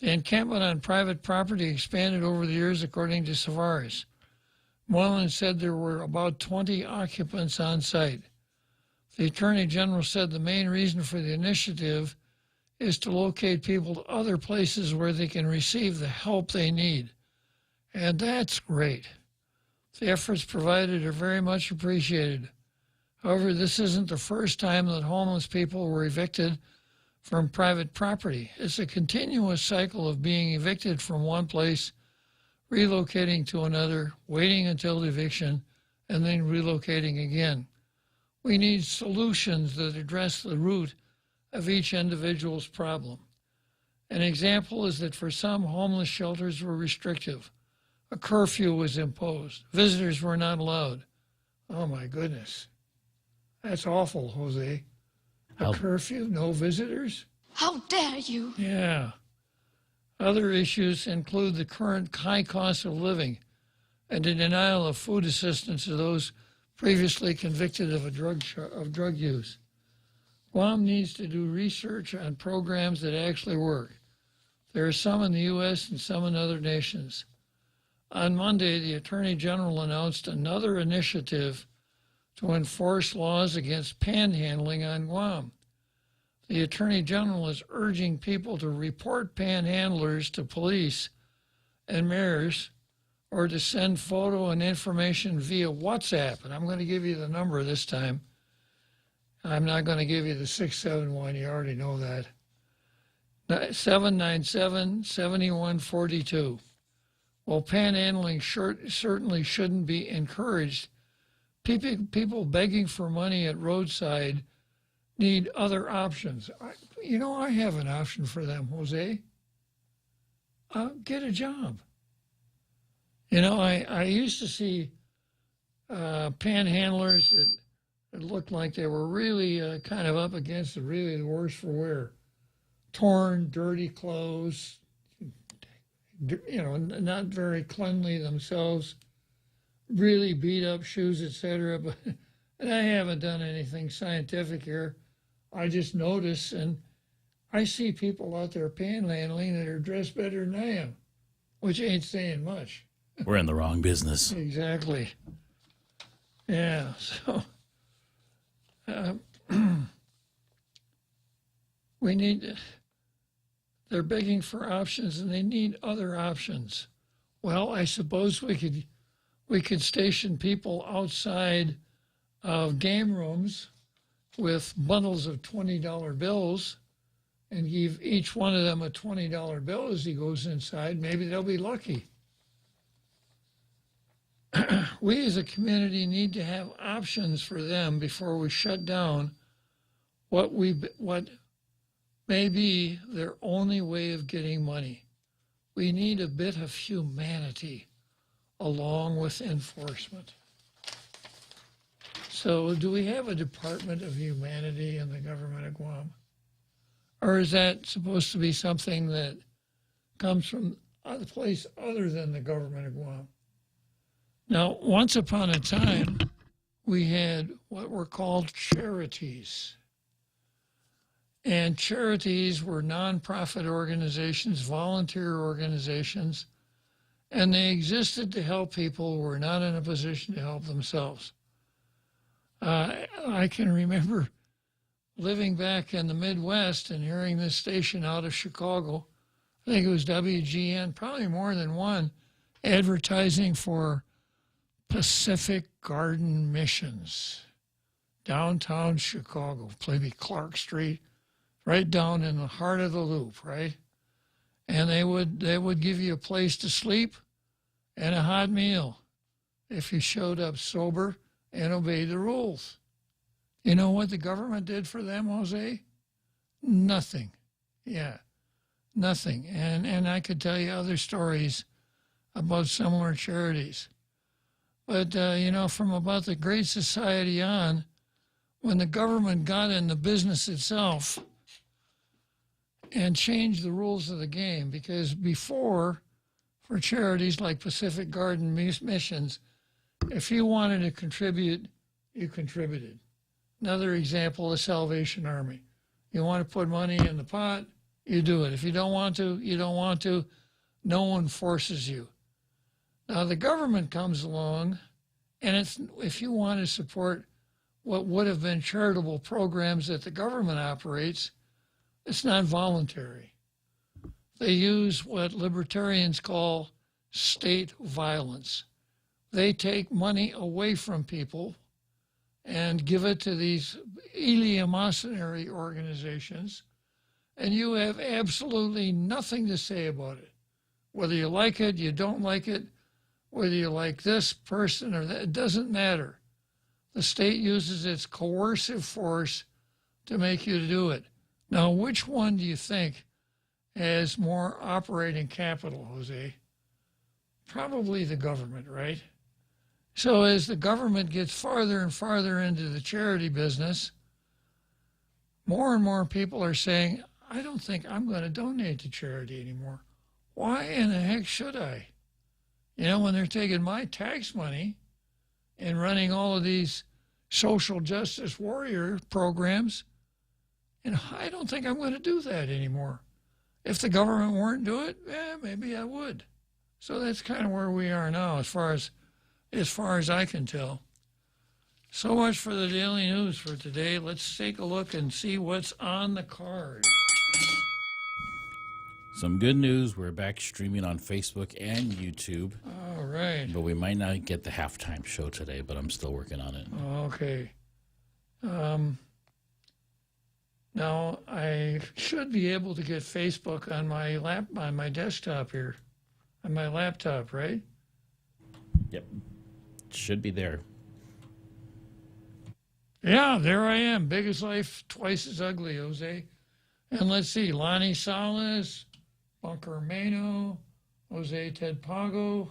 The encampment on private property expanded over the years, according to Savares. Moylan said there were about 20 occupants on site. The Attorney General said the main reason for the initiative is to locate people to other places where they can receive the help they need. And that's great. The efforts provided are very much appreciated. However, this isn't the first time that homeless people were evicted from private property. It's a continuous cycle of being evicted from one place, relocating to another, waiting until eviction, and then relocating again. We need solutions that address the root of each individual's problem. An example is that for some, homeless shelters were restrictive. A curfew was imposed. Visitors were not allowed. Oh my goodness. That's awful, Jose. A curfew, no visitors? How dare you? Yeah. Other issues include the current high cost of living and the denial of food assistance to those previously convicted of drug use. Guam needs to do research on programs that actually work. There are some in the U.S. and some in other nations. On Monday, the Attorney General announced another initiative to enforce laws against panhandling on Guam. The Attorney General is urging people to report panhandlers to police and mayors or to send photo and information via WhatsApp. And I'm going to give you the number this time. I'm not going to give you the 671. You already know that. 797-7142. While panhandling certainly shouldn't be encouraged, people begging for money at roadside need other options. I have an option for them, Jose. Get a job. I used to see panhandlers that looked like they were really kind of up against the worst for wear. Torn, dirty clothes, not very cleanly themselves, really beat up shoes, etc. But and I haven't done anything scientific here. I just notice, and I see people out there panhandling that are dressed better than I am, which ain't saying much. We're in the wrong business. Exactly. Yeah, so they're begging for options and they need other options. Well, I suppose we could station people outside of game rooms with bundles of $20 bills and give each one of them a $20 bill as he goes inside. Maybe they'll be lucky. We as a community need to have options for them before we shut down what may be their only way of getting money. We need a bit of humanity along with enforcement. So do we have a Department of Humanity in the government of Guam? Or is that supposed to be something that comes from a place other than the government of Guam? Now, once upon a time, we had what were called charities. And charities were nonprofit organizations, volunteer organizations, and they existed to help people who were not in a position to help themselves. I can remember living back in the Midwest and hearing this station out of Chicago, I think it was WGN, probably more than one, advertising for Pacific Garden Missions, downtown Chicago, maybe Clark Street, right down in the heart of the loop, right? And they would give you a place to sleep and a hot meal if you showed up sober and obeyed the rules. You know what the government did for them, Jose? Nothing. Yeah, nothing. And I could tell you other stories about similar charities. But, from about the Great Society on, when the government got in the business itself and changed the rules of the game, because before, for charities like Pacific Garden Missions, if you wanted to contribute, you contributed. Another example, the Salvation Army. You want to put money in the pot, you do it. If you don't want to, you don't want to. No one forces you. Now the government comes along, and if you want to support what would have been charitable programs that the government operates, it's not voluntary. They use what libertarians call state violence. They take money away from people and give it to these eleemosynary organizations, and you have absolutely nothing to say about it. Whether you like it, you don't like it, whether you like this person or that, it doesn't matter. The state uses its coercive force to make you do it. Now, which one do you think has more operating capital, Jose? Probably the government, right? So as the government gets farther and farther into the charity business, more and more people are saying, I don't think I'm going to donate to charity anymore. Why in the heck should I? You know, when they're taking my tax money and running all of these social justice warrior programs, and I don't think I'm going to do that anymore. If the government weren't doing it, maybe I would. So that's kind of where we are now, as far as I can tell. So much for the Daily News for today. Let's take a look and see what's on the card. Some good news. We're back streaming on Facebook and YouTube. All right. But we might not get the halftime show today, but I'm still working on it. Okay. Now, I should be able to get Facebook on my desktop here, on my laptop, right? Yep. Should be there. Yeah, there I am. Big as life, twice as ugly, Jose. And let's see, Lonnie Salas, Bunker Mano, Jose Ted Pago.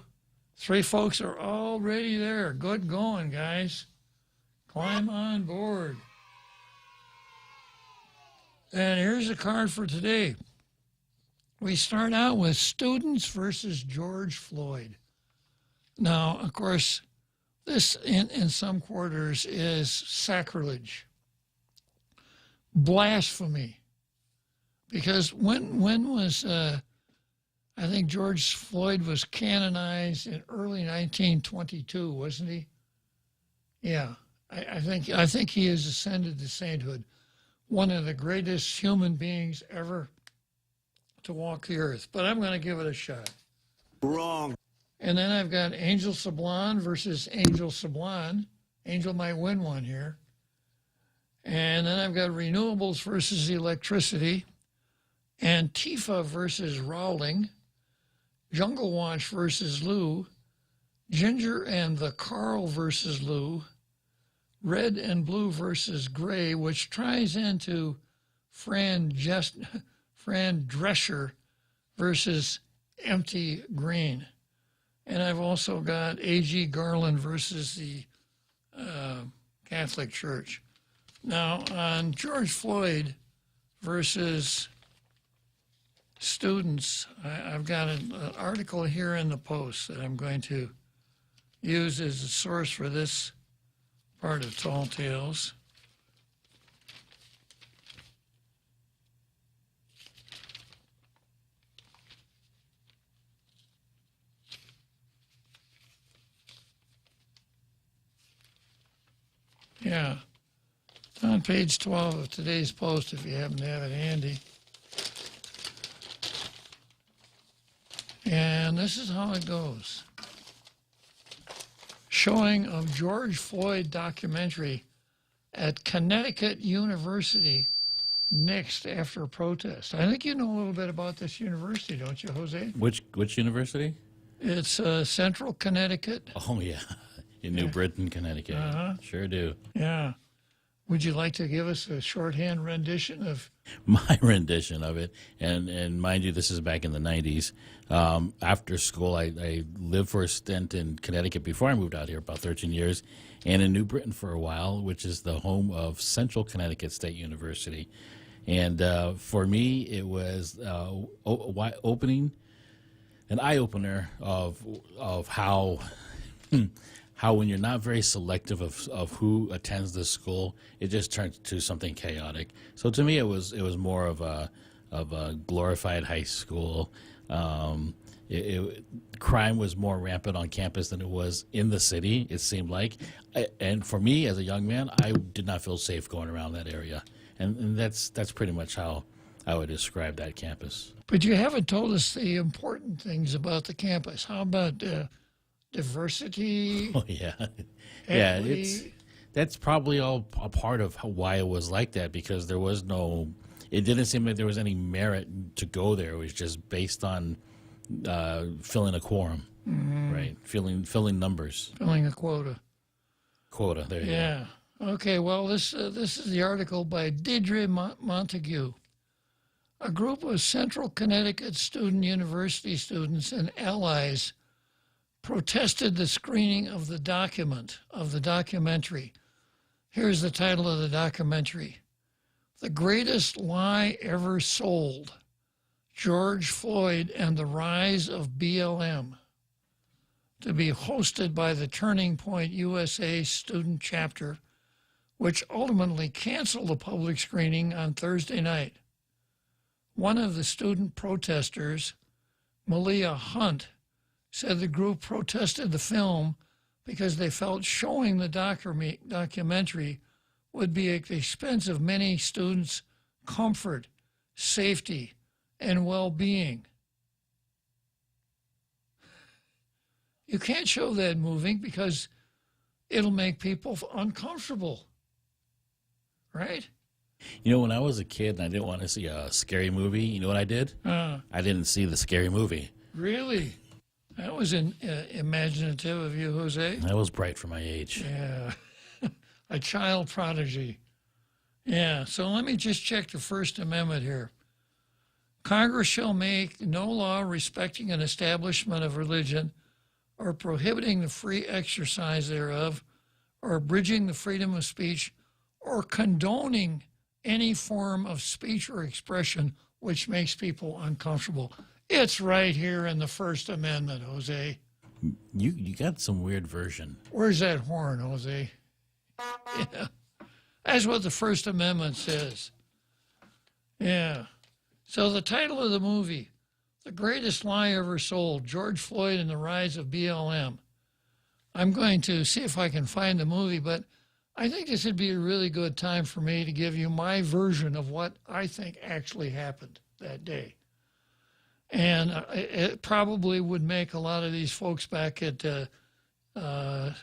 3 folks are already there. Good going, guys. Climb on board. And here's the card for today. We start out with students versus George Floyd. Now, of course, this in some quarters is sacrilege, blasphemy. Because when was, I think George Floyd was canonized in early 1922, wasn't he? Yeah, I think he has ascended to sainthood. One of the greatest human beings ever to walk the earth. But I'm going to give it a shot. Wrong. And then I've got Angel Sablon versus Angel Sablon. Angel might win one here. And then I've got renewables versus electricity. Antifa versus Rowling. Jungle Watch versus Lou. Ginger and the Carl versus Lou. Red and blue versus gray, which ties into Fran Drescher versus empty green. And I've also got A.G. Garland versus the Catholic Church. Now, on George Floyd versus students, I've got an article here in the Post that I'm going to use as a source for this part of Tall Tales. Yeah, it's on page 12 of today's Post if you happen to have it handy. And this is how it goes. Showing of George Floyd documentary at Connecticut University next after protest. I think you know a little bit about this university, don't you, Jose? Which university? It's Central Connecticut. Oh, yeah. In New Britain, Connecticut. Uh-huh. Sure do. Yeah. Would you like to give us a shorthand rendition of My rendition of it, and mind you, this is back in the 90s. After school, I lived for a stint in Connecticut before I moved out here, about 13 years, and in New Britain for a while, which is the home of Central Connecticut State University. And for me, it was opening, an eye-opener of how how when you're not very selective of who attends this school, it just turns to something chaotic. So to me, it was more of a of a glorified high school. Crime was more rampant on campus than it was in the city, it seemed like. And for me, as a young man, I did not feel safe going around that area. And that's pretty much how I would describe that campus. But you haven't told us the important things about the campus. How about diversity? Oh, yeah. Yeah, equity? that's probably all a part of why it was like that, because there was it didn't seem like there was any merit to go there. It was just based on filling a quorum, right? Filling numbers. Filling a quota. Quota, there you go. Yeah. Okay, well, this is the article by Deirdre Montague. A group of Central Connecticut University students and allies protested the screening of the documentary. Here's the title of the documentary: The Greatest Lie Ever Sold, George Floyd and the Rise of BLM, to be hosted by the Turning Point USA student chapter, which ultimately canceled the public screening on Thursday night. One of the student protesters, Malia Hunt, said the group protested the film because they felt showing the documentary would be at the expense of many students' comfort, safety, and well-being. You can't show that movie because it'll make people uncomfortable, right? You know, when I was a kid and I didn't want to see a scary movie, you know what I did? I didn't see the scary movie. Really? That was imaginative of you, Jose. That was bright for my age. Yeah. A child prodigy. Yeah, so let me just check the First Amendment here. Congress shall make no law respecting an establishment of religion or prohibiting the free exercise thereof or abridging the freedom of speech or condoning any form of speech or expression which makes people uncomfortable. It's right here in the First Amendment, Jose. You got some weird version. Where's that horn, Jose? Yeah. That's what the First Amendment says. Yeah. So the title of the movie, The Greatest Lie Ever Sold, George Floyd and the Rise of BLM. I'm going to see if I can find the movie, but I think this would be a really good time for me to give you my version of what I think actually happened that day. And it probably would make a lot of these folks back at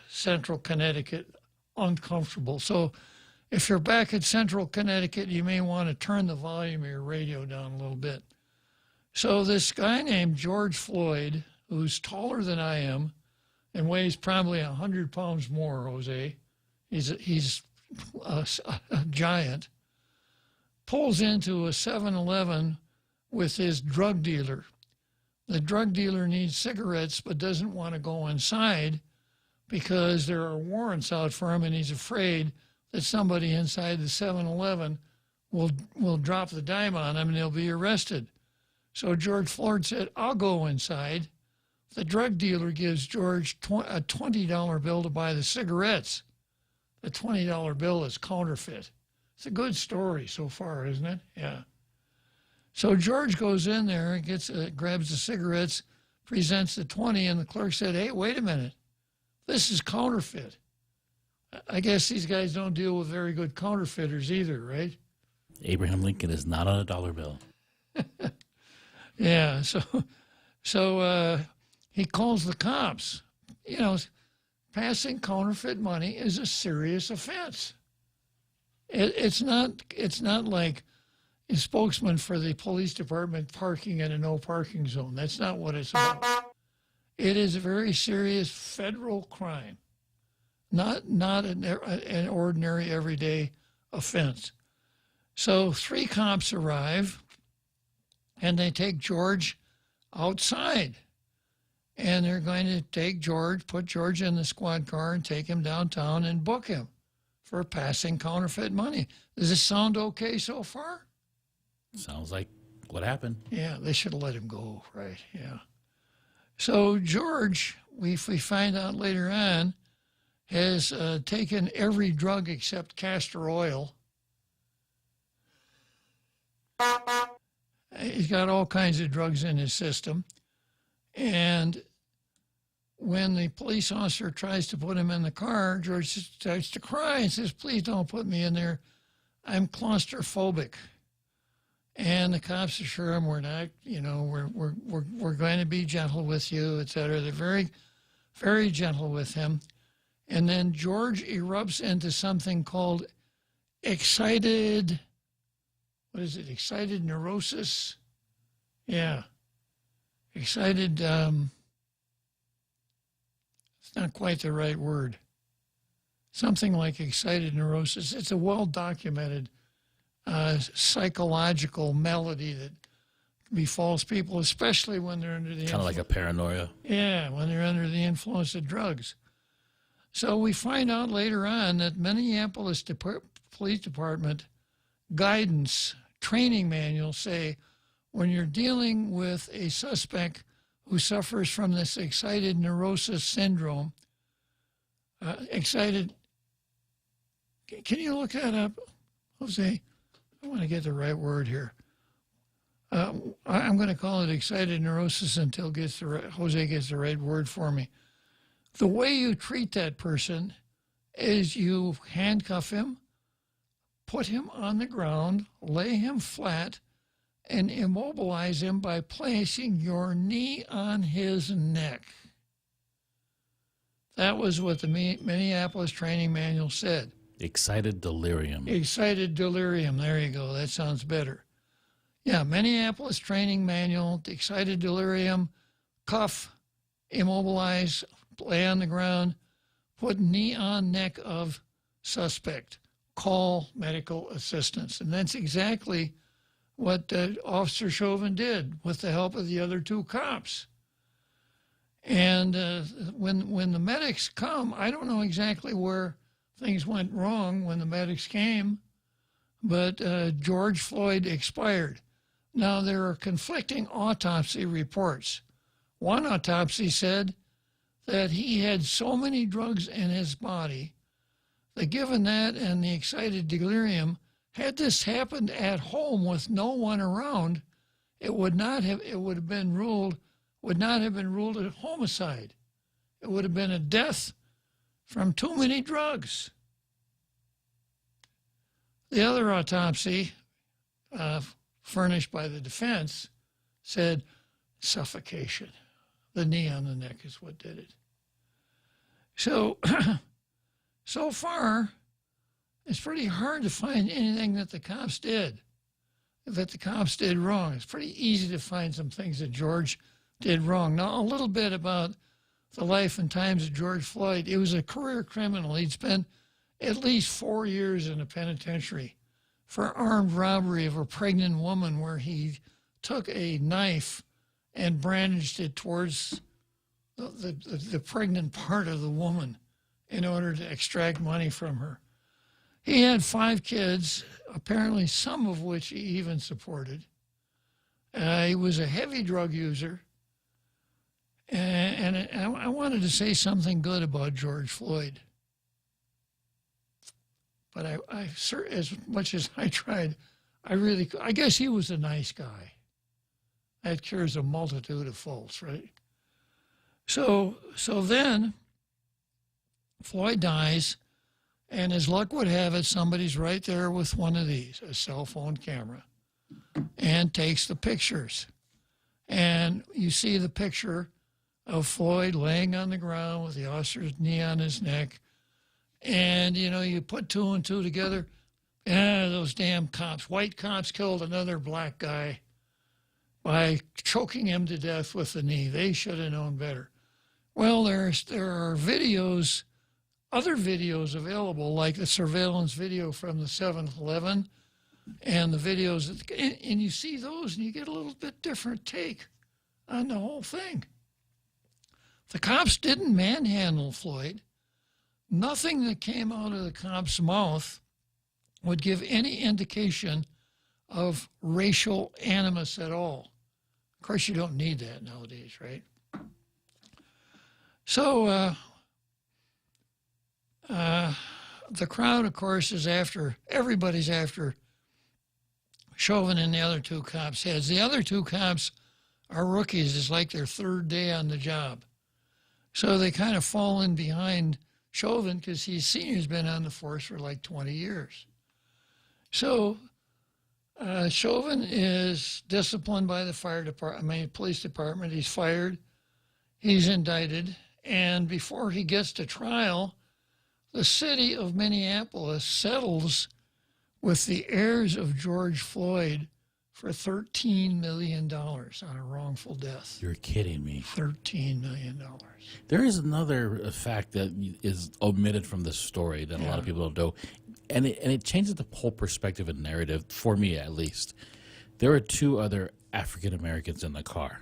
Central Connecticut uncomfortable. So if you're back at Central Connecticut, you may want to turn the volume of your radio down a little bit. So this guy named George Floyd, who's taller than I am and weighs probably 100 pounds more, Jose, he's a giant, pulls into a 7-Eleven with his drug dealer. The drug dealer needs cigarettes but doesn't want to go inside because there are warrants out for him, and he's afraid that somebody inside the 7-Eleven will drop the dime on him and he'll be arrested. So George Floyd said, I'll go inside. The drug dealer gives George a $20 bill to buy the cigarettes. The $20 bill is counterfeit. It's a good story so far, isn't it? Yeah. So George goes in there and grabs the cigarettes, presents the 20, and the clerk said, hey, wait a minute. This is counterfeit. I guess these guys don't deal with very good counterfeiters either, right? Abraham Lincoln is not on a dollar bill. Yeah, so he calls the cops. You know, passing counterfeit money is a serious offense. It's not like a spokesman for the police department parking in a no parking zone. That's not what it's about. It is a very serious federal crime, not an ordinary everyday offense. So 3 cops arrive, and they take George outside. And they're going to take George, put George in the squad car and take him downtown and book him for passing counterfeit money. Does this sound okay so far? Sounds like what happened. Yeah, they should have let him go, right? Yeah. So George, we find out later on, has taken every drug except castor oil. He's got all kinds of drugs in his system. And when the police officer tries to put him in the car, George starts to cry and says, "Please don't put me in there. I'm claustrophobic." And the cops assure him, "We're not, we're going to be gentle with you, et cetera." They're very, very gentle with him. And then George erupts into something called excited neurosis? Yeah. Excited, it's not quite the right word. Something like excited neurosis. It's a well-documented psychological malady that befalls people, especially when they're under the Kind of like a paranoia. Yeah, when they're under the influence of drugs. So we find out later on that Minneapolis Police Department guidance training manuals say when you're dealing with a suspect who suffers from this excited neurosis syndrome, can you look that up, Jose? I want to get the right word here. I'm going to call it excited neurosis until Jose gets the right word for me. The way you treat that person is you handcuff him, put him on the ground, lay him flat, and immobilize him by placing your knee on his neck. That was what the Minneapolis training manual said. Excited delirium. Excited delirium. There you go. That sounds better. Yeah, Minneapolis training manual, excited delirium, cuff, immobilize, lay on the ground, put knee on neck of suspect, call medical assistance. And that's exactly what Officer Chauvin did with the help of the other two cops. And when the medics come, I don't know exactly where things went wrong when the medics came, but George Floyd expired. Now, there are conflicting autopsy reports. One autopsy said that he had so many drugs in his body that given that and the excited delirium, had this happened at home with no one around, it would not have been ruled a homicide. It would have been a death from too many drugs. The other autopsy, furnished by the defense, said suffocation. The knee on the neck is what did it. So, so far, it's pretty hard to find anything that the cops did wrong. It's pretty easy to find some things that George did wrong. Now, a little bit about the life and times of George Floyd. He was a career criminal. He'd spent at least 4 years in a penitentiary for armed robbery of a pregnant woman where he took a knife and brandished it towards the pregnant part of the woman in order to extract money from her. He had 5 kids, apparently some of which he even supported. He was a heavy drug user. And I wanted to say something good about George Floyd. But as much as I tried, I guess he was a nice guy. That cures a multitude of faults, right? So then Floyd dies, and as luck would have it, somebody's right there with one of these, a cell phone camera, and takes the pictures. And you see the picture of Floyd laying on the ground with the officer's knee on his neck. And, you put 2 and 2 together. Those damn cops. White cops killed another black guy by choking him to death with the knee. They should have known better. Well, there are videos, other videos available, like the surveillance video from the 7-Eleven and the videos. And you see those and you get a little bit different take on the whole thing. The cops didn't manhandle Floyd. Nothing that came out of the cop's mouth would give any indication of racial animus at all. Of course, you don't need that nowadays, right? So the crowd, of course, everybody's after Chauvin and the other two cops' heads. The other two cops are rookies. It's like their third day on the job. So they kind of fall in behind Chauvin because senior's been on the force for like 20 years. So Chauvin is disciplined by the police department. He's fired. He's indicted. And before he gets to trial, the city of Minneapolis settles with the heirs of George Floyd for $13 million on a wrongful death. You're kidding me. $13 million. There is another fact that is omitted from this story that a lot of people don't know, and it changes the whole perspective and narrative, for me at least. There were two other African Americans in the car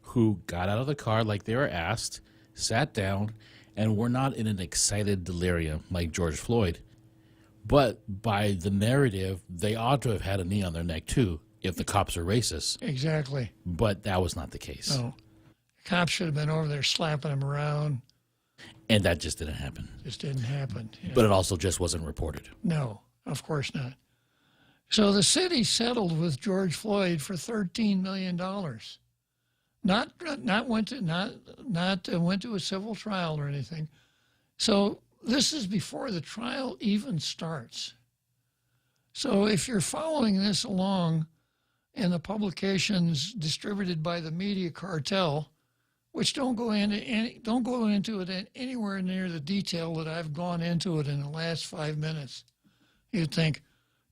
who got out of the car like they were asked, sat down, and were not in an excited delirium like George Floyd. But by the narrative, they ought to have had a knee on their neck, too, if the cops are racist. Exactly. But that was not the case. No. The cops should have been over there slapping him around. And that just didn't happen. Just didn't happen. Yeah. But it also just wasn't reported. No, of course not. So the city settled with George Floyd for $13 million. Not went to a civil trial or anything. So this is before the trial even starts. So if you're following this along in the publications distributed by the media cartel, which don't go into it anywhere near the detail that I've gone into it in the last 5 minutes, you'd think,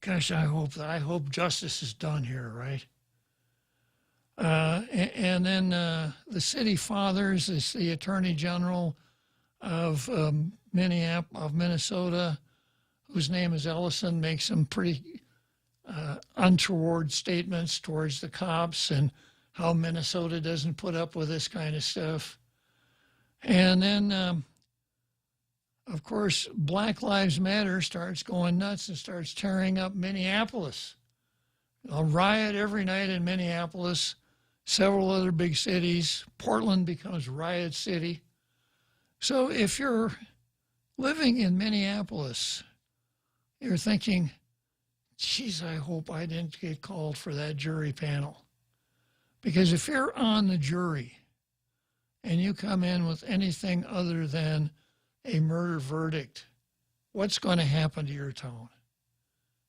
gosh, I hope justice is done here, right? And then the city fathers is the Attorney General of Minnesota, whose name is Ellison, makes some pretty untoward statements towards the cops and how Minnesota doesn't put up with this kind of stuff. And then, of course, Black Lives Matter starts going nuts and starts tearing up Minneapolis. A riot every night in Minneapolis, several other big cities. Portland becomes Riot City. So if you're living in Minneapolis, you're thinking, geez, I hope I didn't get called for that jury panel. Because if you're on the jury and you come in with anything other than a murder verdict, what's going to happen to your town?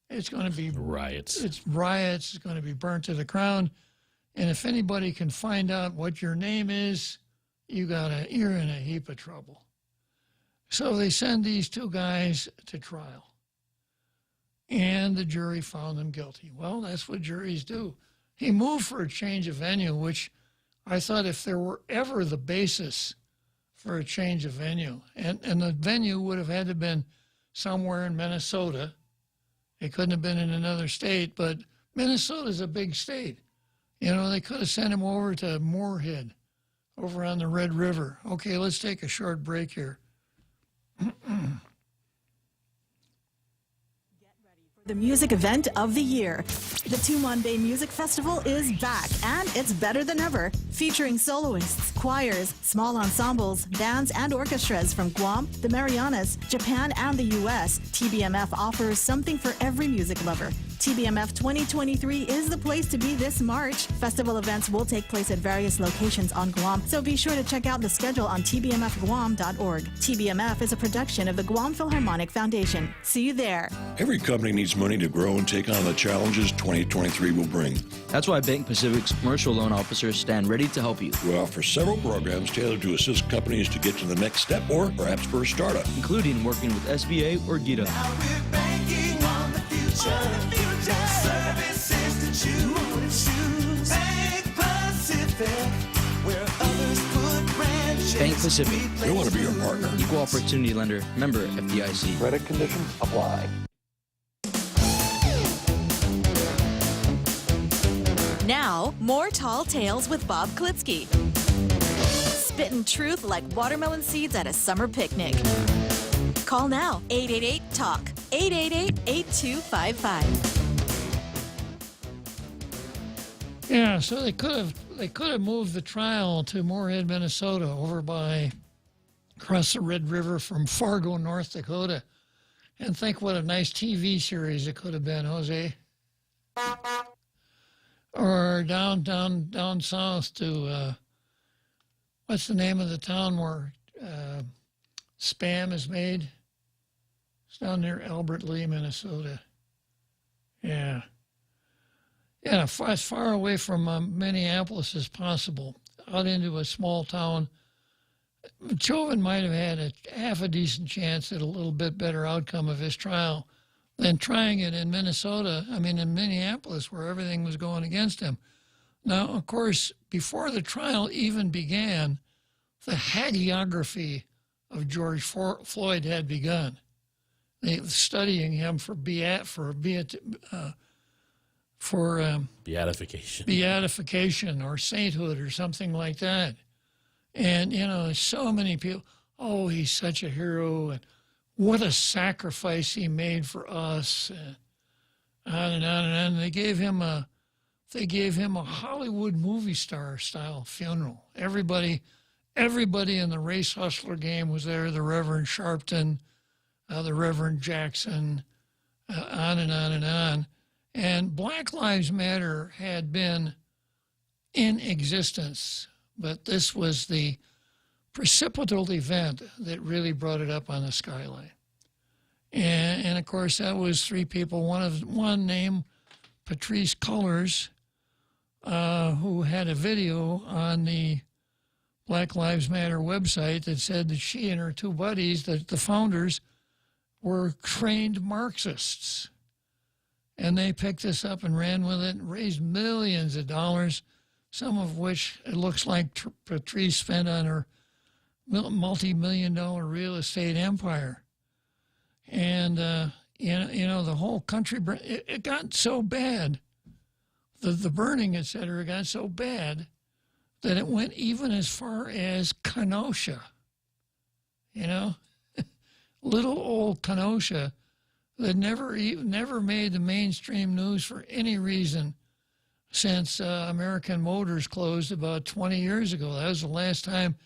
It's going to be riots. It's riots. It's going to be burnt to the ground. And if anybody can find out what your name is, you're in a heap of trouble. So they send these two guys to trial. And the jury found them guilty. Well, that's what juries do. He moved for a change of venue, which I thought if there were ever the basis for a change of venue, and the venue would have had to have been somewhere in Minnesota. It couldn't have been in another state, but Minnesota's a big state. You know, they could have sent him over to Moorhead, over on the Red River. Okay, let's take a short break here. The music event of the year. The Tumon Bay Music Festival is back, and it's better than ever, featuring soloists, choirs, small ensembles, bands, and orchestras from Guam, the Marianas, Japan, and the U.S. TBMF offers something for every music lover. TBMF 2023 is the place to be this March. Festival events will take place at various locations on Guam, so be sure to check out the schedule on tbmfguam.org. TBMF is a production of the Guam Philharmonic Foundation. See you there. Every company needs money to grow and take on the challenges 2023 will bring. That's why Bank Pacific's commercial loan officers stand ready to help you. We offer several programs tailored to assist companies to get to the next step or perhaps for a startup. Including working with SBA or GITA. Now we're banking on the future. Services to choose. Bank Pacific, where others put branches. Bank Pacific. We want to be your partner. Equal Opportunity Lender. Member FDIC. Credit conditions apply. Now, more Tall Tales with Bob Klitzkie. Spitting truth like watermelon seeds at a summer picnic. Call now, 888-TALK, 888-8255. Yeah, so they could have moved the trial to Moorhead, Minnesota, over by across the Red River from Fargo, North Dakota, and think what a nice TV series it could have been, Jose. Or down south to what's the name of the town where Spam is made? It's down near Albert Lee, Minnesota. Yeah. Yeah, as far away from Minneapolis as possible, out into a small town. Chauvin might have had half a decent chance at a little bit better outcome of his trial than trying it in in Minneapolis, where everything was going against him. Now, of course, before the trial even began, the hagiography of George Floyd had begun. They were studying him for beatification or sainthood or something like that. And, so many people, oh, he's such a hero, and what a sacrifice he made for us, and on and on and on. They gave him a Hollywood movie star style funeral. Everybody in the race hustler game was there. The Reverend Sharpton, the Reverend Jackson, on and on and on. And Black Lives Matter had been in existence, but this was the precipital event that really brought it up on the skyline. And of course, that was three people. One named Patrice Cullors, who had a video on the Black Lives Matter website that said that she and her two buddies, the founders, were trained Marxists. And they picked this up and ran with it and raised millions of dollars, some of which it looks like Patrice spent on her multi-million-dollar real estate empire. And, the whole country, it got so bad, the burning, et cetera, got so bad that it went even as far as Kenosha. Little old Kenosha that never made the mainstream news for any reason since American Motors closed about 20 years ago. That was the last time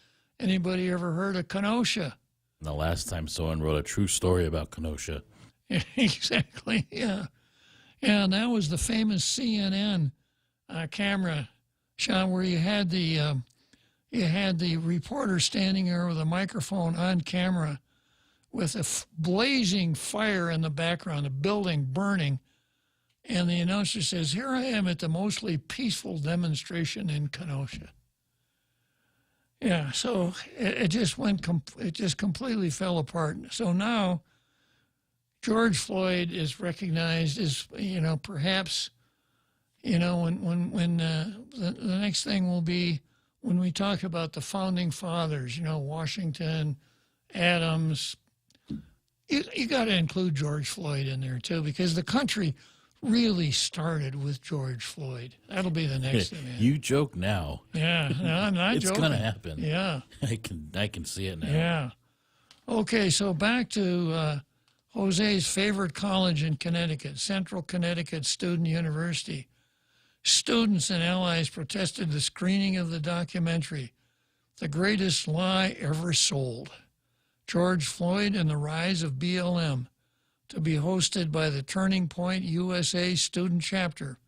anybody ever heard of Kenosha. And the last time someone wrote a true story about Kenosha. Exactly, yeah. And that was the famous CNN camera shot where you had the reporter standing there with a microphone on camera with a blazing fire in the background, a building burning. And the announcer says, "Here I am at the mostly peaceful demonstration in Kenosha." Yeah, so it just completely fell apart. So now George Floyd is recognized as, perhaps, when the next thing will be when we talk about the founding fathers, Washington, Adams. You got to include George Floyd in there too, because the country really started with George Floyd. That'll be the next thing. You joke now. Yeah, no, I'm not it's joking. It's going to happen. Yeah. I can see it now. Yeah. Okay, so back to Jose's favorite college in Connecticut, Central Connecticut Student University. Students and allies protested the screening of the documentary, The Greatest Lie Ever Sold, George Floyd and the Rise of BLM, to be hosted by the Turning Point USA student chapter,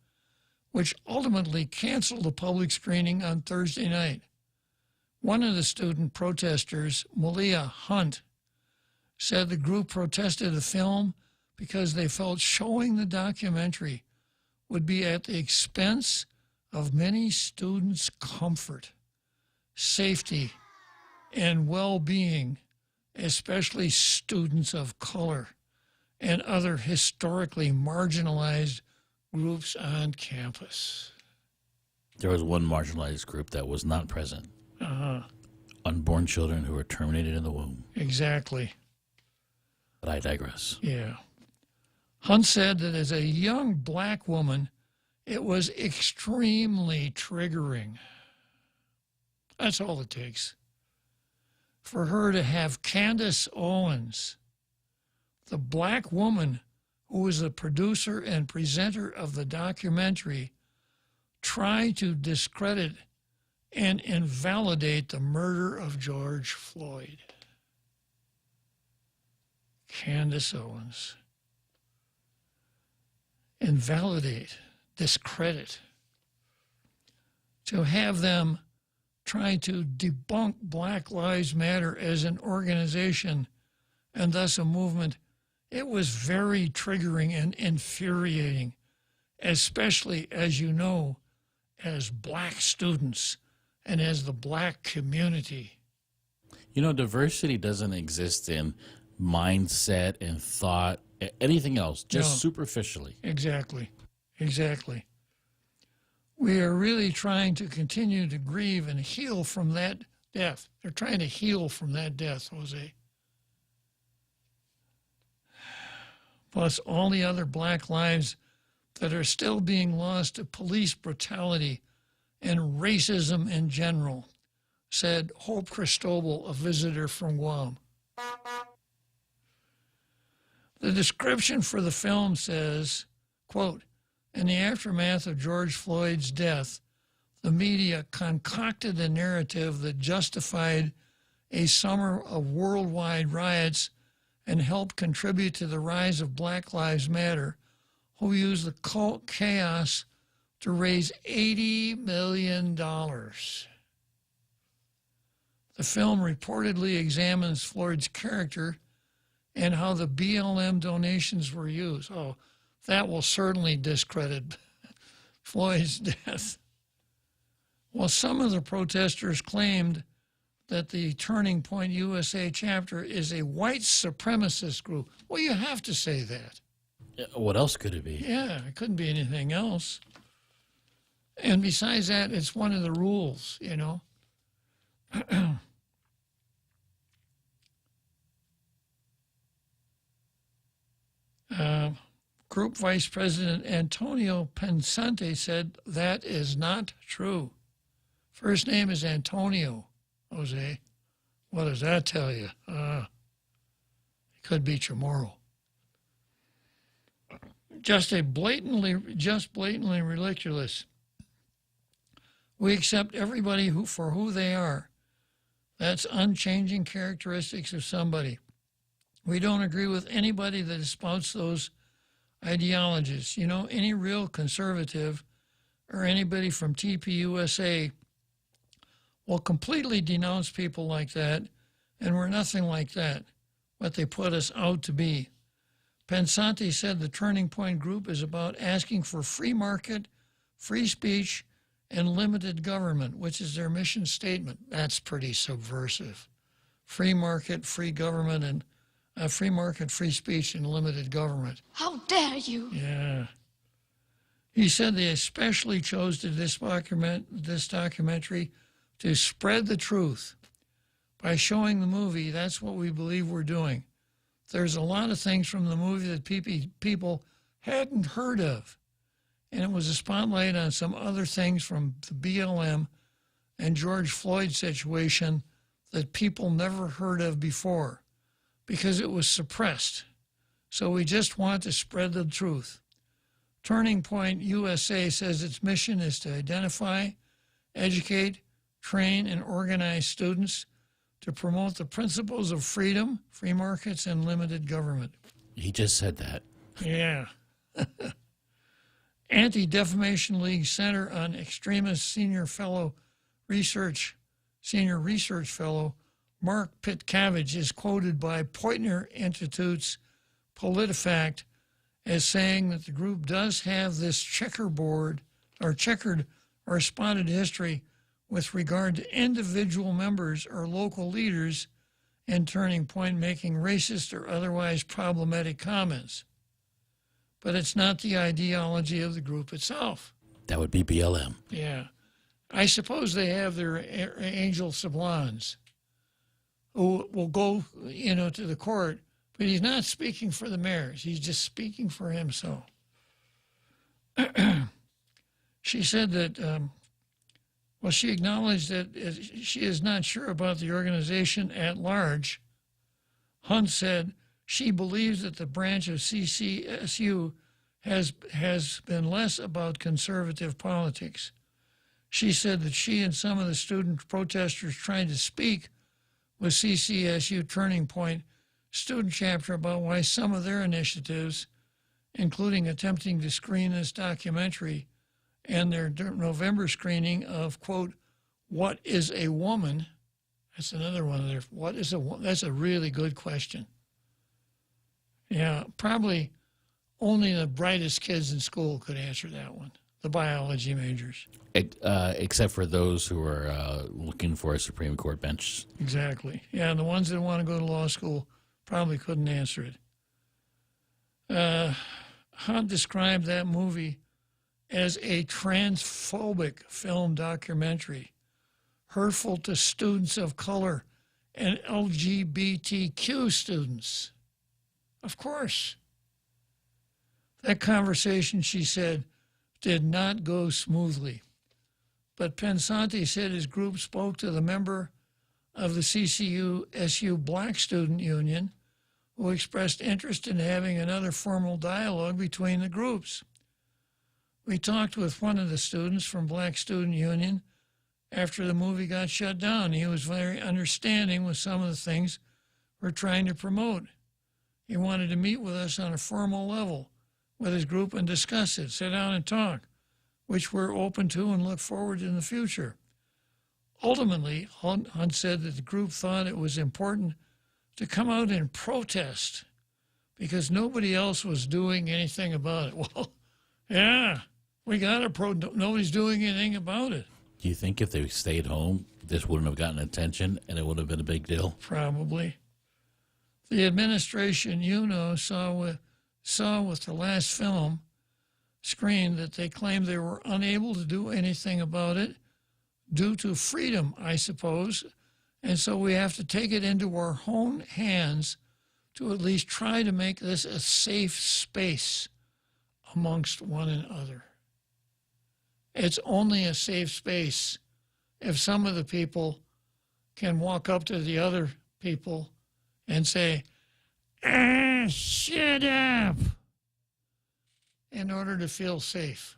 which ultimately canceled the public screening on Thursday night. One of the student protesters, Malia Hunt, said the group protested the film because they felt showing the documentary would be at the expense of many students' comfort, safety, and well-being, especially students of color and other historically marginalized groups on campus. There was one marginalized group that was not present. Unborn children who were terminated in the womb. Exactly. But I digress. Yeah. Hunt said that as a young black woman, it was extremely triggering. That's all it takes. For her to have Candace Owens, the black woman who was the producer and presenter of the documentary, try to discredit and invalidate the murder of George Floyd. Candace Owens. Invalidate. discredit. To have them try to debunk Black Lives Matter as an organization and thus a movement, it was very triggering and infuriating, especially, as you know, as black students and as the black community. You know, diversity doesn't exist in mindset and thought, anything else, just No. superficially. Exactly. Exactly. We are really trying to continue to grieve and heal from that death. They're trying to heal from that death, Jose. Plus all the other black lives that are still being lost to police brutality and racism in general, said Hope Cristobal, a visitor from Guam. The description for the film says, quote, in the aftermath of George Floyd's death, the media concocted a narrative that justified a summer of worldwide riots and helped contribute to the rise of Black Lives Matter, who used the chaos to raise $80 million. The film reportedly examines Floyd's character and how the BLM donations were used. Oh, that will certainly discredit Floyd's death. Well, some of the protesters claimed that the Turning Point USA chapter is a white supremacist group. Well, you have to say that. What else could it be? Yeah, it couldn't be anything else. And besides that, it's one of the rules, you know. Group Vice President Antonio Pensante said that is not true. First name is Antonio, Jose. What does that tell you? It could be Chamorro. Just blatantly ridiculous. We accept everybody for who they are. That's unchanging characteristics of somebody. We don't agree with anybody that espouses those ideologies. You know, any real conservative or anybody from TPUSA will completely denounce people like that, and we're nothing like that, what they put us out to be. Pensante said the Turning Point Group is about asking for free market, free speech, and limited government, which is their mission statement. That's pretty subversive. Free market, free government, and free market, free speech, and limited government. How dare you? Yeah. He said they especially chose to this documentary to spread the truth. By showing the movie, that's what we believe we're doing. There's a lot of things from the movie that people hadn't heard of. And it was a spotlight on some other things from the BLM and George Floyd situation that people never heard of before because it was suppressed. So we just want to spread the truth. Turning Point USA says its mission is to identify, educate, train, and organize students to promote the principles of freedom, free markets, and limited government. He just said that. Yeah. Anti-Defamation League Center on Extremist Senior Research Fellow Mark Pitcavage is quoted by Poitner Institute's PolitiFact as saying that the group does have this checkered or spotted history with regard to individual members or local leaders in Turning Point making racist or otherwise problematic comments. But it's not the ideology of the group itself. That would be BLM. Yeah. I suppose they have their angel sublons who will go, to the court, but he's not speaking for the mayors. He's just speaking for himself. She said that, she acknowledged that she is not sure about the organization at large. Hunt said she believes that the branch of CCSU has been less about conservative politics. She said that she and some of the student protesters trying to speak with CCSU Turning Point student chapter about why some of their initiatives including attempting to screen this documentary and their November screening of, quote, What is a Woman? That's another one of their, what is a woman? That's a really good question. Yeah, probably only the brightest kids in school could answer that one, the biology majors. Except for those who are looking for a Supreme Court bench. Exactly. Yeah, the ones that want to go to law school probably couldn't answer it. Hunt described that movie as a transphobic film documentary, hurtful to students of color and LGBTQ students. Of course. That conversation, she said, did not go smoothly. But Pensante said his group spoke to the member of the CCU-SU Black Student Union who expressed interest in having another formal dialogue between the groups. We talked with one of the students from Black Student Union after the movie got shut down. He was very understanding with some of the things we're trying to promote. He wanted to meet with us on a formal level with his group and discuss it, sit down and talk, which we're open to and look forward to in the future. Ultimately, Hunt said that the group thought it was important to come out and protest because nobody else was doing anything about it. Well, yeah, we got to nobody's doing anything about it. Do you think if they stayed home, this wouldn't have gotten attention and it would have been a big deal? Probably. The administration, saw with the last film screened that they claimed they were unable to do anything about it due to freedom, I suppose. And so we have to take it into our own hands to at least try to make this a safe space amongst one another. It's only a safe space if some of the people can walk up to the other people and say, shut up, in order to feel safe.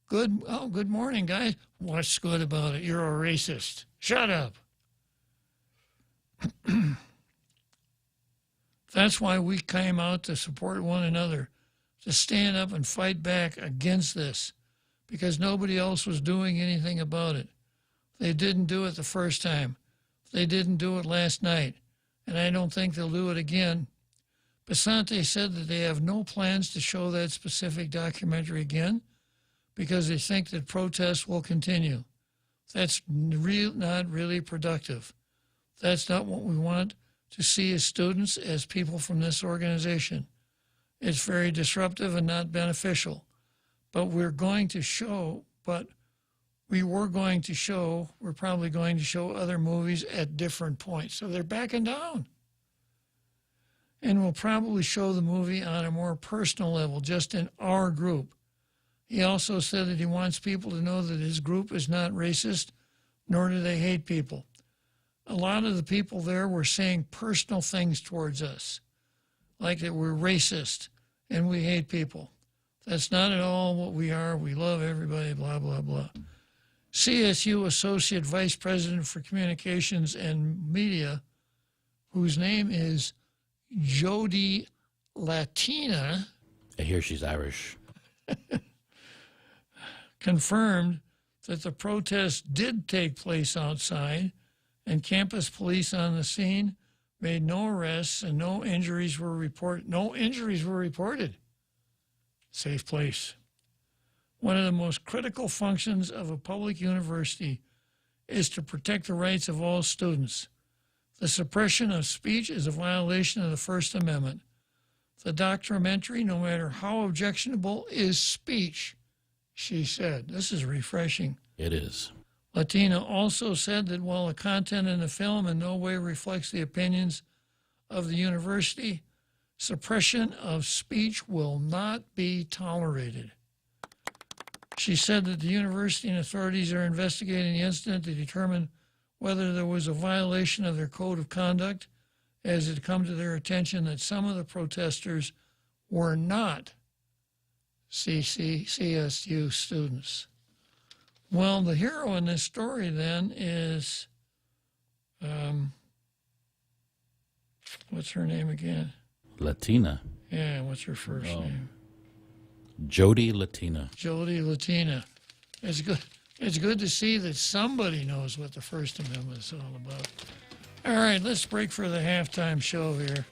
Good morning, guys. What's good about it? You're a racist. Shut up. That's why we came out to support one another, to stand up and fight back against this, because nobody else was doing anything about it. They didn't do it the first time. They didn't do it last night, and I don't think they'll do it again. Pesante said that they have no plans to show that specific documentary again because they think that protests will continue. That's not really productive. That's not what we want to see as students, as people from this organization. It's very disruptive and not beneficial. But we're probably going to show other movies at different points. So they're backing down. And we'll probably show the movie on a more personal level, just in our group. He also said that he wants people to know that his group is not racist, nor do they hate people. A lot of the people there were saying personal things towards us, like that we're racist and we hate people. That's not at all what we are. We love everybody, blah, blah, blah. CSU Associate Vice President for Communications and Media, whose name is Jody Latina. I hear she's Irish. Confirmed that the protest did take place outside and campus police on the scene made no arrests and no injuries were reported. Safe place. One of the most critical functions of a public university is to protect the rights of all students. The suppression of speech is a violation of the First Amendment. The documentary, no matter how objectionable, is speech, she said. This is refreshing. It is. Latina also said that while the content in the film in no way reflects the opinions of the university, suppression of speech will not be tolerated. She said that the university and authorities are investigating the incident to determine whether there was a violation of their code of conduct, as it had come to their attention that some of the protesters were not CSU students. Well, the hero in this story then is, what's her name again? Latina. Yeah, what's her first name? Jody Latina. Jody Latina. It's good. It's good to see that somebody knows what the First Amendment is all about. All right, let's break for the halftime show here.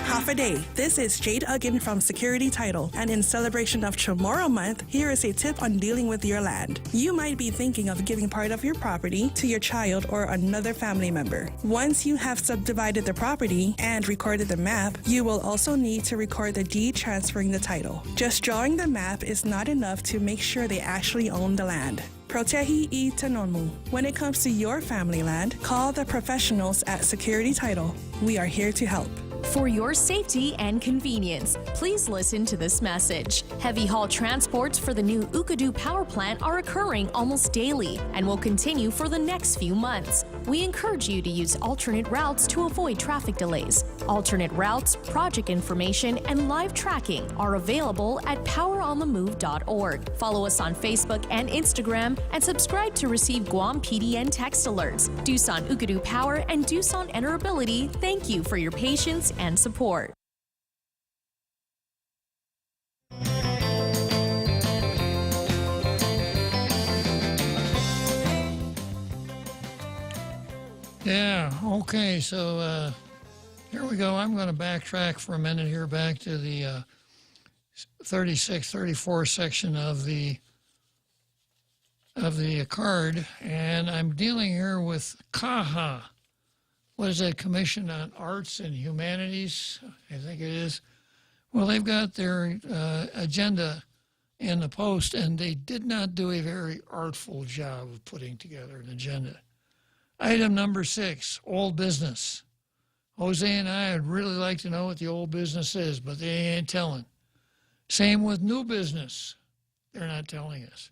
Half a day. This is Jade Uggan from Security Title, and in celebration of Tomorrow Month, here is a tip on dealing with your land. You might be thinking of giving part of your property to your child or another family member. Once you have subdivided the property and recorded the map, you will also need to record the deed transferring the title. Just drawing the map is not enough to make sure they actually own the land. Protehi I Tanonmu. When it comes to your family land, call the professionals at Security Title. We are here to help. For your safety and convenience, please listen to this message. Heavy haul transports for the new Ukadu power plant are occurring almost daily and will continue for the next few months. We encourage you to use alternate routes to avoid traffic delays. Alternate routes, project information, and live tracking are available at poweronthemove.org. Follow us on Facebook and Instagram and subscribe to receive Guam PDN text alerts. Doosan Ukadu Power and Doosan Enterability, thank you for your patience and support. Yeah, okay, so here we go. I'm going to backtrack for a minute here back to the 36, 34 section of the card, and I'm dealing here with CAHA. What is that, Commission on Arts and Humanities? I think it is. Well, they've got their agenda in the Post, and they did not do a very artful job of putting together an agenda. Item number 6, old business. Jose and I would really like to know what the old business is, but they ain't telling. Same with new business. They're not telling us.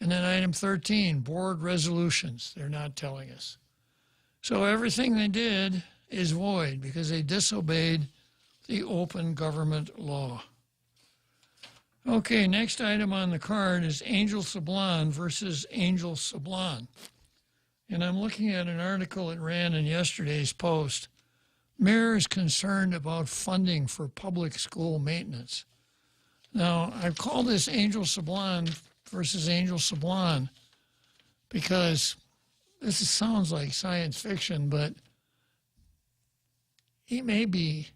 And then item 13, board resolutions. They're not telling us. So everything they did is void because they disobeyed the open government law. Okay, next item on the card is Angel Sablon versus Angel Sablon. And I'm looking at an article that ran in yesterday's Post. Mayor is concerned about funding for public school maintenance. Now, I've called this Angel Sablon versus Angel Sablon because sounds like science fiction, but he may be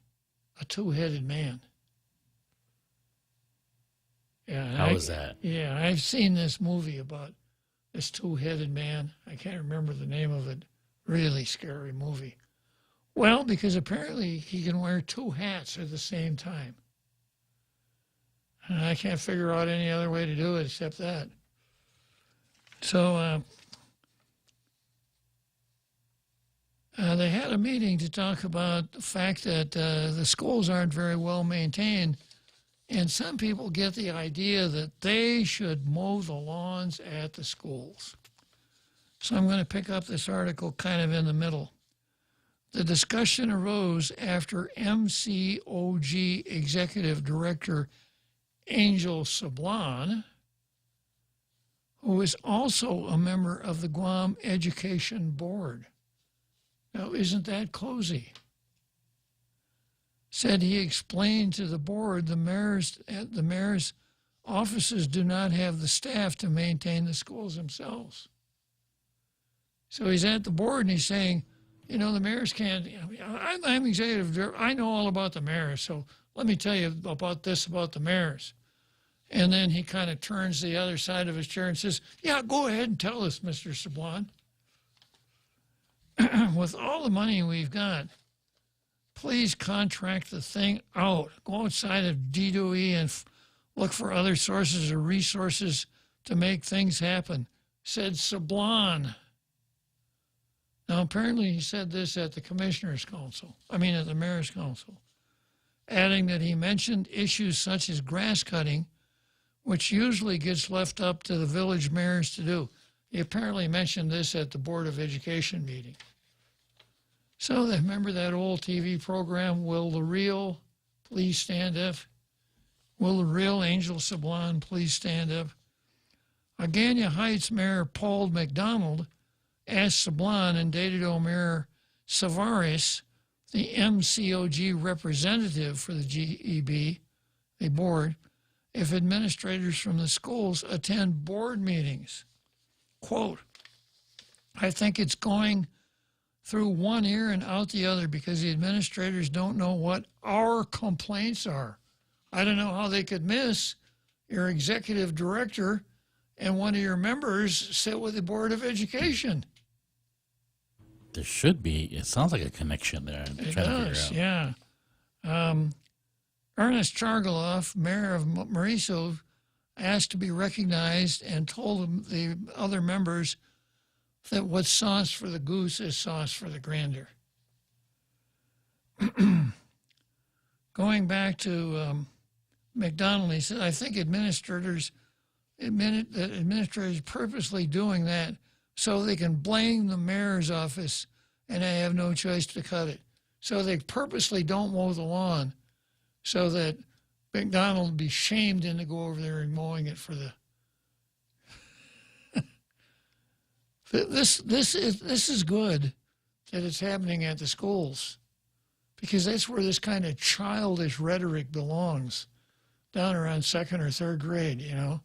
a two-headed man. Yeah, How is that? Yeah, I've seen this movie about this two-headed man. I can't remember the name of it. Really scary movie. Well, because apparently he can wear two hats at the same time. And I can't figure out any other way to do it except that. So they had a meeting to talk about the fact that the schools aren't very well maintained, and some people get the idea that they should mow the lawns at the schools. So I'm going to pick up this article kind of in the middle. The discussion arose after MCOG Executive Director Angel Sablon, who is also a member of the Guam Education Board. Now, isn't that cozy? Said he explained to the board the mayor's offices do not have the staff to maintain the schools themselves. So he's at the board and he's saying, you know, the mayors can't, I'm executive director, I know all about the mayors, so let me tell you about this, about the mayors. And then he kind of turns the other side of his chair and says, yeah, go ahead and tell us, Mr. Sablon. With all the money we've got, please contract the thing out. Go outside of DDOE and look for other sources or resources to make things happen, said Sablon. Now, apparently he said this at the Commissioner's Council, at the Mayor's Council, adding that he mentioned issues such as grass cutting, which usually gets left up to the village mayors to do. He apparently mentioned this at the Board of Education meeting. So remember that old TV program, Will the Real Please Stand Up? Will the Real Angel Sablon Please Stand Up? Agania Heights Mayor Paul McDonald asked Sablon and Dadido Mayor Savaris, the MCOG representative for the GEB, the board, if administrators from the schools attend board meetings. Quote, I think it's going through one ear and out the other because the administrators don't know what our complaints are. I don't know how they could miss your executive director and one of your members sit with the Board of Education. There should be. It sounds like a connection there. I'm It trying does, to figure out. yeah. Ernest Chargaloff, mayor of Mauricio, asked to be recognized and told the other members that what's sauce for the goose is sauce for the gander. Going back to McDonald, he said, I think administrators purposely doing that so they can blame the mayor's office and I have no choice to cut it. So they purposely don't mow the lawn so that McDonald would be shamed into go over there and mowing it for the... This is good that it's happening at the schools because that's where this kind of childish rhetoric belongs, down around second or third grade, you know.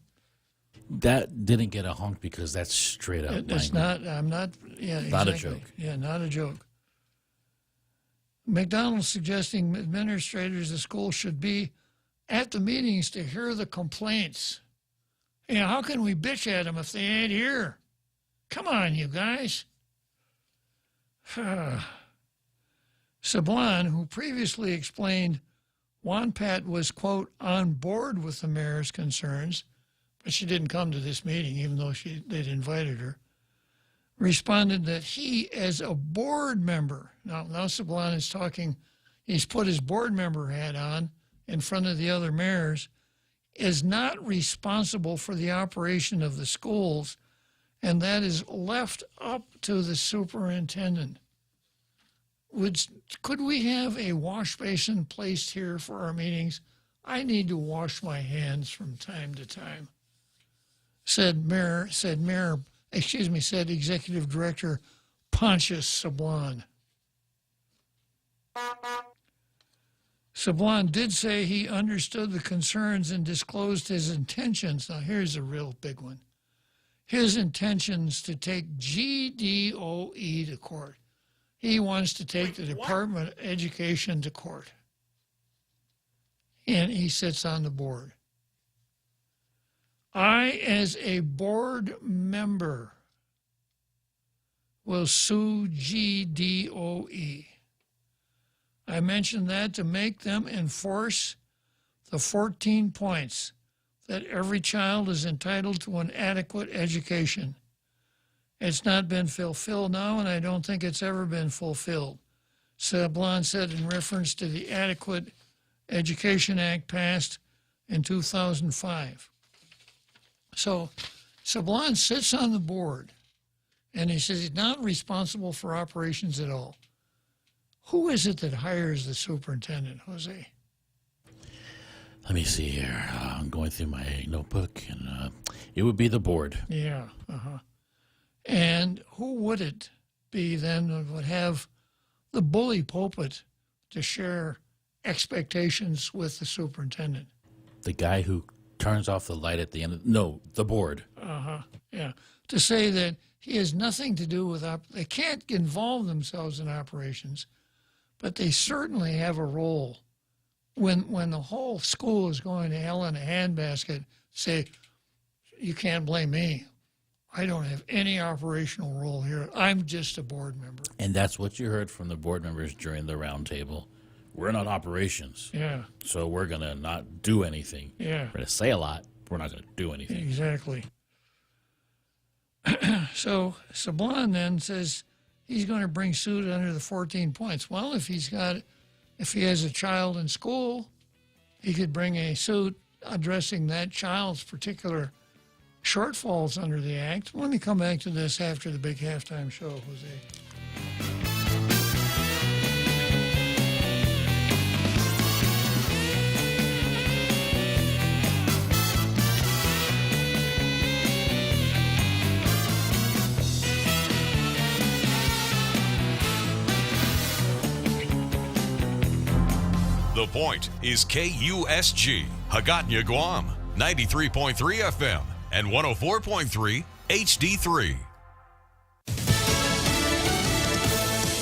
That didn't get a honk because that's straight up. It's not, I'm not, yeah, Not a exactly. joke. Yeah, not a joke. McDonald's suggesting administrators of schools should be at the meetings to hear the complaints. You know, how can we bitch at them if they ain't here? Come on, you guys. Sablon, who previously explained Juan Pat was, quote, on board with the mayor's concerns, but she didn't come to this meeting, even though they'd invited her, responded that he, as a board member, now Sablon is talking, he's put his board member hat on in front of the other mayors, is not responsible for the operation of the schools, and that is left up to the superintendent. Could we have a wash basin placed here for our meetings? I need to wash my hands from time to time. Said Executive Director Pontius Sablon. Sablon did say he understood the concerns and disclosed his intentions. Now here's a real big one. His intentions to take GDOE to court. He wants to take the Department of Education to court. And he sits on the board. I, as a board member, will sue GDOE. I mentioned that to make them enforce the 14 points that every child is entitled to an adequate education. It's not been fulfilled now, and I don't think it's ever been fulfilled. Sablon said in reference to the Adequate Education Act passed in 2005. So Sablon sits on the board, and he says he's not responsible for operations at all. Who is it that hires the superintendent, Jose? Let me see here. I'm going through my notebook, and it would be the board. Yeah, And who would it be then that would have the bully pulpit to share expectations with the superintendent? The guy who turns off the light at the end of... No, the board. Yeah. To say that he has nothing to do with... They can't involve themselves in operations, but they certainly have a role. When the whole school is going to hell in a handbasket, say, you can't blame me. I don't have any operational role here. I'm just a board member. And that's what you heard from the board members during the roundtable. We're not operations. Yeah. So we're going to not do anything. Yeah. We're going to say a lot. We're not going to do anything. Exactly. So Sablon then says he's going to bring suit under the 14 points. Well, if he has a child in school, he could bring a suit addressing that child's particular shortfalls under the act. Let me come back to this after the big halftime show, Jose. The Point is KUSG, Hagåtña, Guam, 93.3 FM and 104.3 HD3.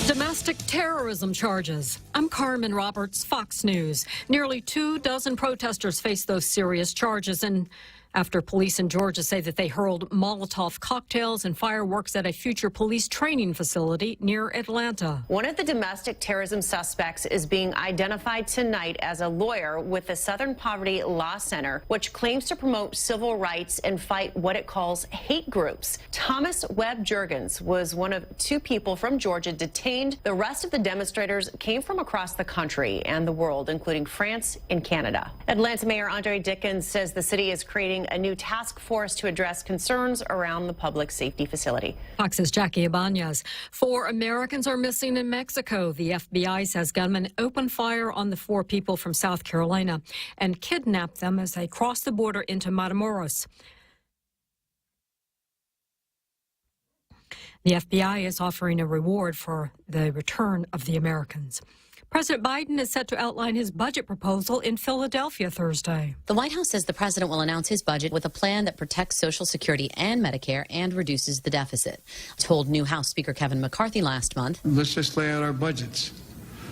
Domestic terrorism charges. I'm Carmen Roberts, Fox News. Nearly 24 protesters face those serious charges, and after police in Georgia say that they hurled Molotov cocktails and fireworks at a future police training facility near Atlanta. One of the domestic terrorism suspects is being identified tonight as a lawyer with the Southern Poverty Law Center, which claims to promote civil rights and fight what it calls hate groups. Thomas Webb Jurgens was one of 2 people from Georgia detained. The rest of the demonstrators came from across the country and the world, including France and Canada. Atlanta Mayor Andre Dickens says the city is creating a new task force to address concerns around the public safety facility. Fox's Jackie Ibanez. 4 Americans are missing in Mexico. The FBI says gunmen opened fire on the 4 people from South Carolina and kidnapped them as they crossed the border into Matamoros. The FBI is offering a reward for the return of the Americans. President Biden is set to outline his budget proposal in Philadelphia Thursday. The White House says the president will announce his budget with a plan that protects Social Security and Medicare and reduces the deficit. Told new House Speaker Kevin McCarthy last month. Let's just lay out our budgets.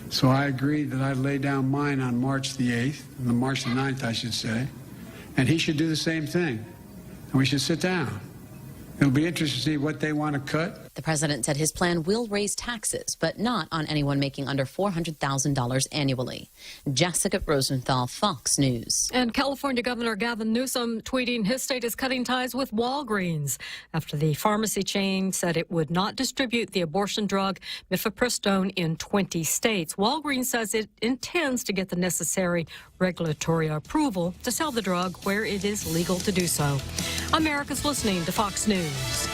So I agreed that I'd lay down mine on March the 8th, March the 9th, I should say, and he should do the same thing. And we should sit down. It'll be interesting to see what they want to cut. The president said his plan will raise taxes, but not on anyone making under $400,000 annually. Jessica Rosenthal, Fox News. And California Governor Gavin Newsom tweeting his state is cutting ties with Walgreens after the pharmacy chain said it would not distribute the abortion drug mifepristone in 20 states. Walgreens says it intends to get the necessary regulatory approval to sell the drug where it is legal to do so. America's listening to Fox News.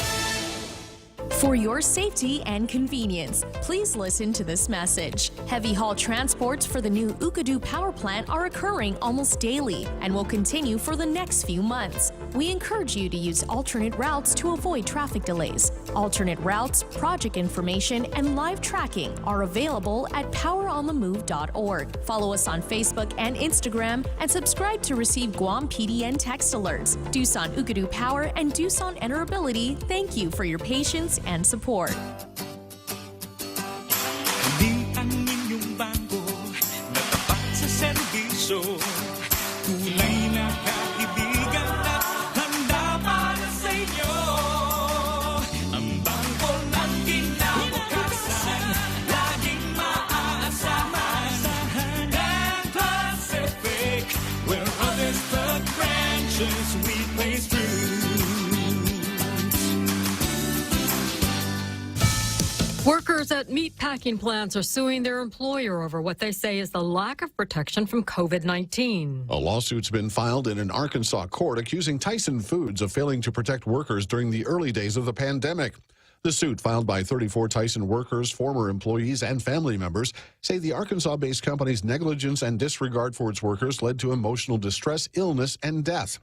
For your safety and convenience, please listen to this message. Heavy haul transports for the new Ukadu power plant are occurring almost daily and will continue for the next few months. We encourage you to use alternate routes to avoid traffic delays. Alternate routes, project information, and live tracking are available at poweronthemove.org. Follow us on Facebook and Instagram and subscribe to receive Guam PDN text alerts. Doosan Ukadu Power and Doosan Enerability, thank you for your patience and support. Hindi ang inyong bangko na tapat sa serbisyo. Tunay na kaibigan at handa para sa inyo. Ang bangko ng kinabukasan, laging maaasahan. And Pacific, where others put branches, we place roots. Workers at meat packing plants are suing their employer over what they say is the lack of protection from COVID-19. A lawsuit's been filed in an Arkansas court accusing Tyson Foods of failing to protect workers during the early days of the pandemic. The suit, filed by 34 Tyson workers, former employees, and family members, say the Arkansas-based company's negligence and disregard for its workers led to emotional distress, illness, and death.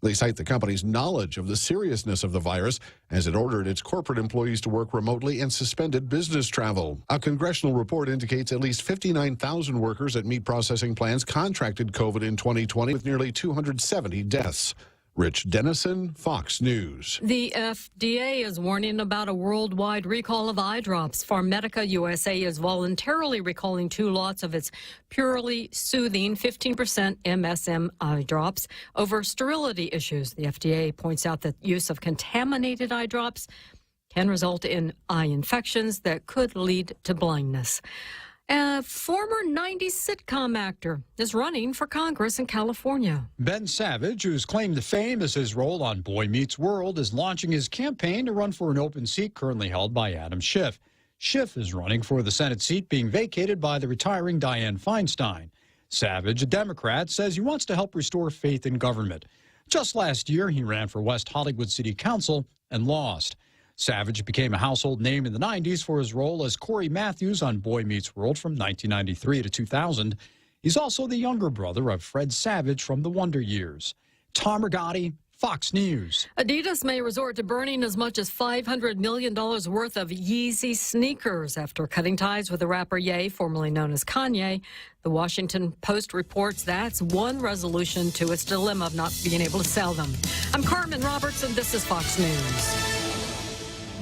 They cite the company's knowledge of the seriousness of the virus as it ordered its corporate employees to work remotely and suspended business travel. A congressional report indicates at least 59,000 workers at meat processing plants contracted COVID in 2020, with nearly 270 deaths. Rich Dennison, Fox News. The FDA is warning about a worldwide recall of eye drops. PharMedica USA is voluntarily recalling 2 lots of its purely soothing 15% MSM eye drops over sterility issues. The FDA points out that use of contaminated eye drops can result in eye infections that could lead to blindness. A former 90s sitcom actor is running for Congress in California. Ben Savage, who's claimed fame as his role on Boy Meets World, is launching his campaign to run for an open seat currently held by Adam Schiff. Schiff is running for the Senate seat being vacated by the retiring Dianne Feinstein. Savage, a Democrat, says he wants to help restore faith in government. Just last year, he ran for West Hollywood City Council and lost. Savage became a household name in the 90s for his role as Corey Matthews on Boy Meets World from 1993 to 2000. He's also the younger brother of Fred Savage from the Wonder Years. Tom Rigotti, Fox News. Adidas may resort to burning as much as $500 million worth of Yeezy sneakers after cutting ties with the rapper Ye, formerly known as Kanye. The Washington Post reports that's one resolution to its dilemma of not being able to sell them. I'm Carmen Roberts, and this is Fox News.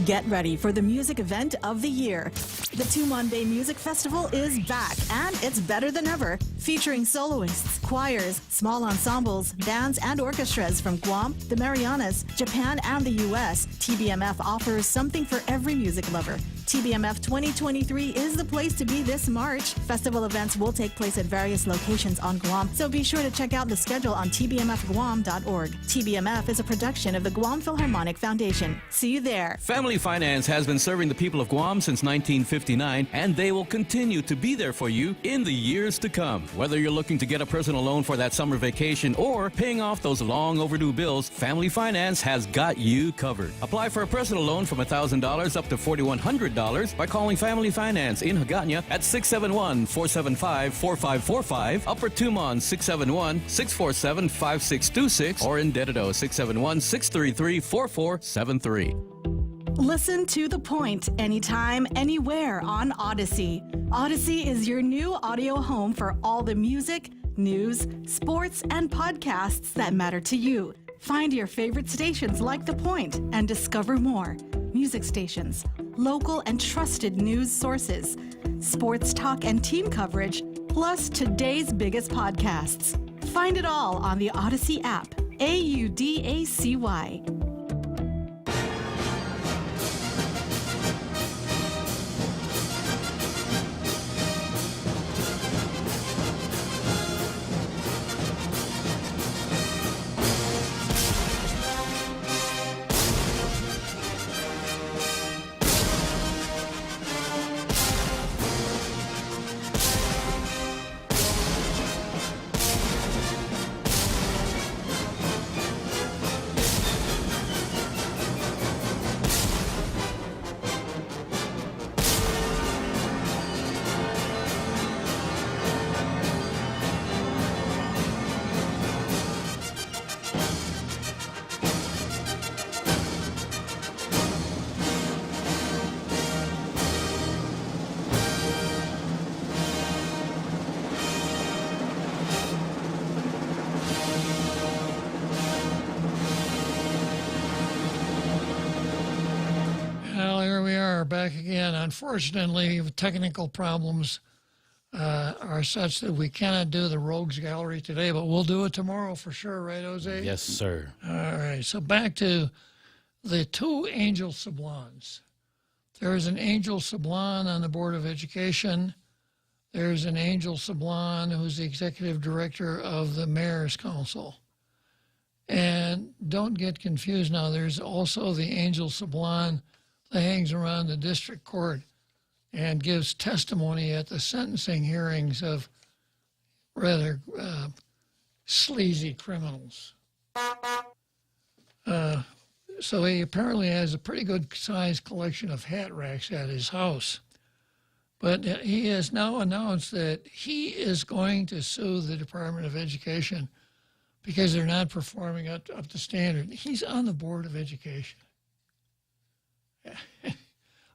Get ready for the music event of the year. The Tumonde Music Festival is back, and it's better than ever, featuring soloists, choirs, small ensembles, bands, and orchestras from Guam, the Marianas, Japan, and the U.S. TBMF offers something for every music lover. TBMF 2023 is the place to be this March. Festival events will take place at various locations on Guam, so be sure to check out the schedule on tbmfguam.org. TBMF is a production of the Guam Philharmonic Foundation. See you there. Family Finance has been serving the people of Guam since 1959, and they will continue to be there for you in the years to come. Whether you're looking to get a personal loan for that summer vacation or paying off those long overdue bills, Family Finance has got you covered. Apply for a personal loan from $1,000 up to $4,100 by calling Family Finance in Hagåtña at 671-475-4545, Upper Tumon 671-647-5626, or in Dededo 671-633-4473. Listen to The Point anytime, anywhere on Odyssey. Odyssey is your new audio home for all the music, news, sports, and podcasts that matter to you. Find your favorite stations like The Point and discover more. Music stations, local and trusted news sources, sports talk and team coverage, plus today's biggest podcasts. Find it all on the Odyssey app. AUDACY. Back again. Unfortunately, technical problems are such that we cannot do the Rogues Gallery today, but we'll do it tomorrow for sure, right, Jose? Yes, sir. All right, so back to the two Angel Sablons. There's an Angel Sablon on the Board of Education. There's an Angel Sablon who's the executive director of the Mayor's Council. And don't get confused now, there's also the Angel Sablon that hangs around the district court and gives testimony at the sentencing hearings of rather sleazy criminals. So he apparently has a pretty good sized collection of hat racks at his house. But he has now announced that he is going to sue the Department of Education because they're not performing up to standard. He's on the Board of Education.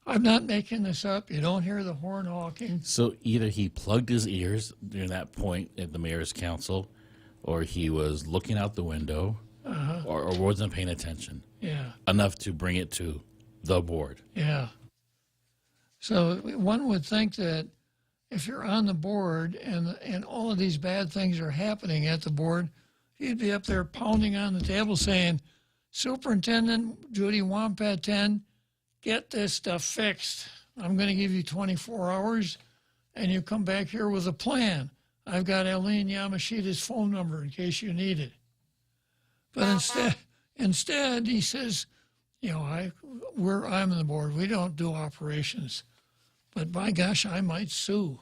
I'm not making this up. You don't hear the horn honking. So either he plugged his ears during that point at the mayor's council, or he was looking out the window, or wasn't paying attention. Yeah. Enough to bring it to the board. Yeah. So one would think that if you're on the board and all of these bad things are happening at the board, you'd be up there pounding on the table saying, Superintendent Judy Wampat 10, get this stuff fixed. I'm going to give you 24 hours, and you come back here with a plan. I've got Eileen Yamashita's phone number in case you need it. But instead he says, you know, I'm on the board. We don't do operations. But by gosh, I might sue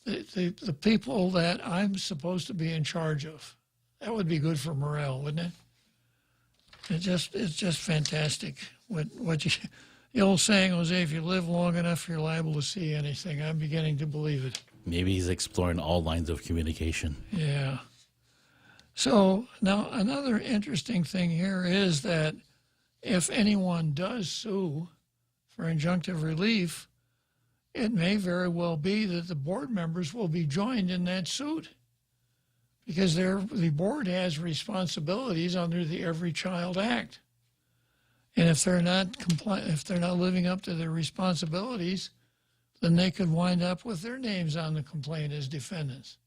the people that I'm supposed to be in charge of. That would be good for morale, wouldn't it? It's just fantastic. What you, the old saying, Jose, if you live long enough, you're liable to see anything. I'm beginning to believe it. Maybe he's exploring all lines of communication. Yeah. So now another interesting thing here is that if anyone does sue for injunctive relief, it may very well be that the board members will be joined in that suit because the board has responsibilities under the Every Child Act. And if they're not if they're not living up to their responsibilities, then they could wind up with their names on the complaint as defendants.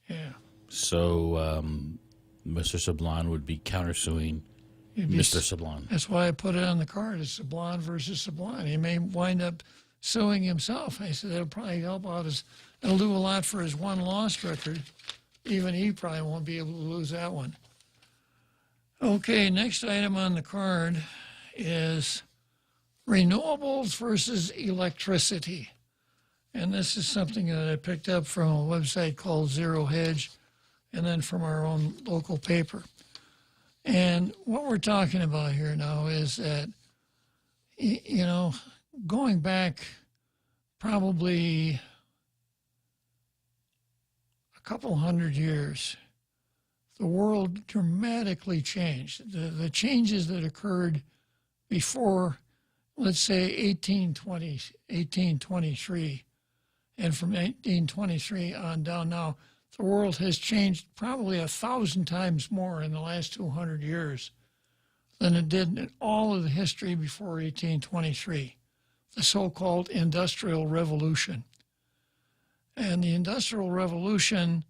Yeah. So Mr. Sablon would be countersuing Mr. Sablon. That's why I put it on the card. It's Sablon versus Sablon. He may wind up suing himself. I said that'll probably help out it'll do a lot for his one-loss record. Even he probably won't be able to lose that one. Okay, next item on the card is renewables versus electricity. And this is something that I picked up from a website called Zero Hedge and then from our own local paper. And what we're talking about here now is that, you know, going back probably a couple hundred years, the world dramatically changed. The changes that occurred before, let's say, 1823, and from 1823 on down now, the world has changed probably 1,000 times more in the last 200 years than it did in all of the history before 1823, the so-called Industrial Revolution. And the Industrial Revolution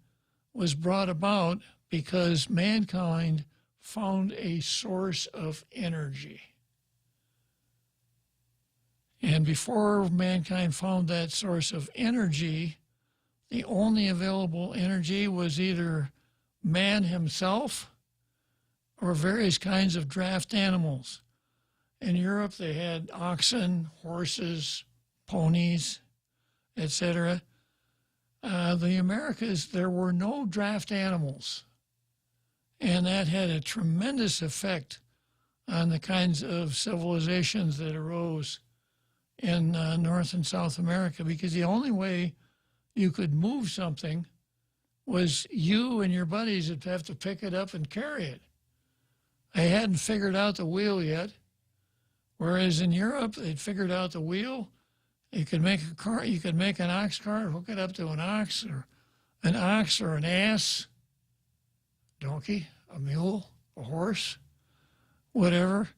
was brought about because mankind found a source of energy. And before mankind found that source of energy, the only available energy was either man himself or various kinds of draft animals. In Europe, they had oxen, horses, ponies, etc. The Americas, there were no draft animals. And that had a tremendous effect on the kinds of civilizations that arose in North and South America, because the only way you could move something was you and your buddies would have to pick it up and carry it. They hadn't figured out the wheel yet, whereas in Europe, they'd figured out the wheel. You could make a car, you could make an ox cart, hook it up to an ox or an ass, donkey, a mule, a horse, whatever.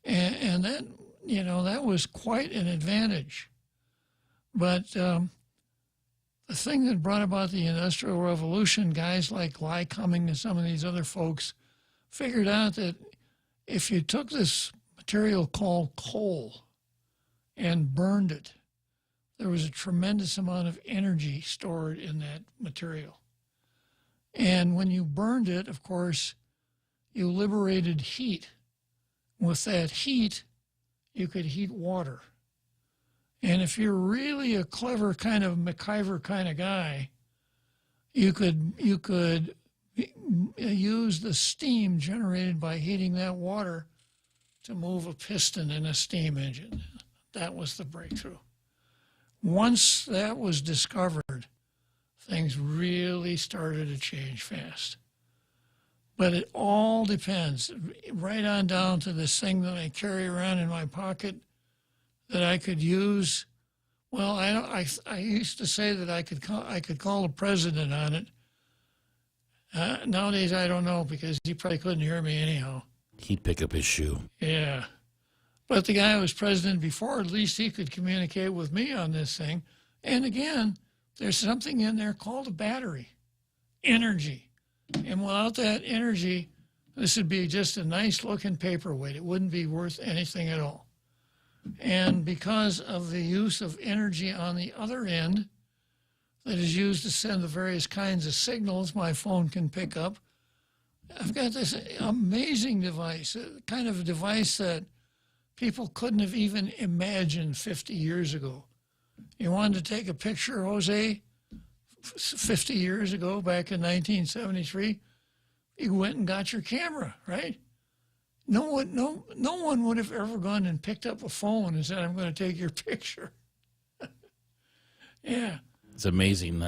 And that, you know, that was quite an advantage. But the thing that brought about the Industrial Revolution, guys like Lycoming and some of these other folks figured out that if you took this material called coal and burned it, there was a tremendous amount of energy stored in that material. And when you burned it, of course, you liberated heat. With that heat, you could heat water. And if you're really a clever kind of MacGyver kind of guy, you could use the steam generated by heating that water to move a piston in a steam engine. That was the breakthrough. Once that was discovered, things really started to change fast. But it all depends, right on down to this thing that I carry around in my pocket that I could use. Well, I used to say that I could call the president on it. Nowadays, I don't know, because he probably couldn't hear me anyhow. He'd pick up his shoe. Yeah. But the guy who was president before, at least he could communicate with me on this thing. And again, there's something in there called a battery, energy. And without that energy, this would be just a nice looking paperweight. It wouldn't be worth anything at all. And because of the use of energy on the other end that is used to send the various kinds of signals my phone can pick up, I've got this amazing device, a kind of a device that people couldn't have even imagined 50 years ago. You wanted to take a picture, Jose, 50 years ago, back in 1973, you went and got your camera, right? No one would have ever gone and picked up a phone and said, I'm going to take your picture. Yeah. It's amazing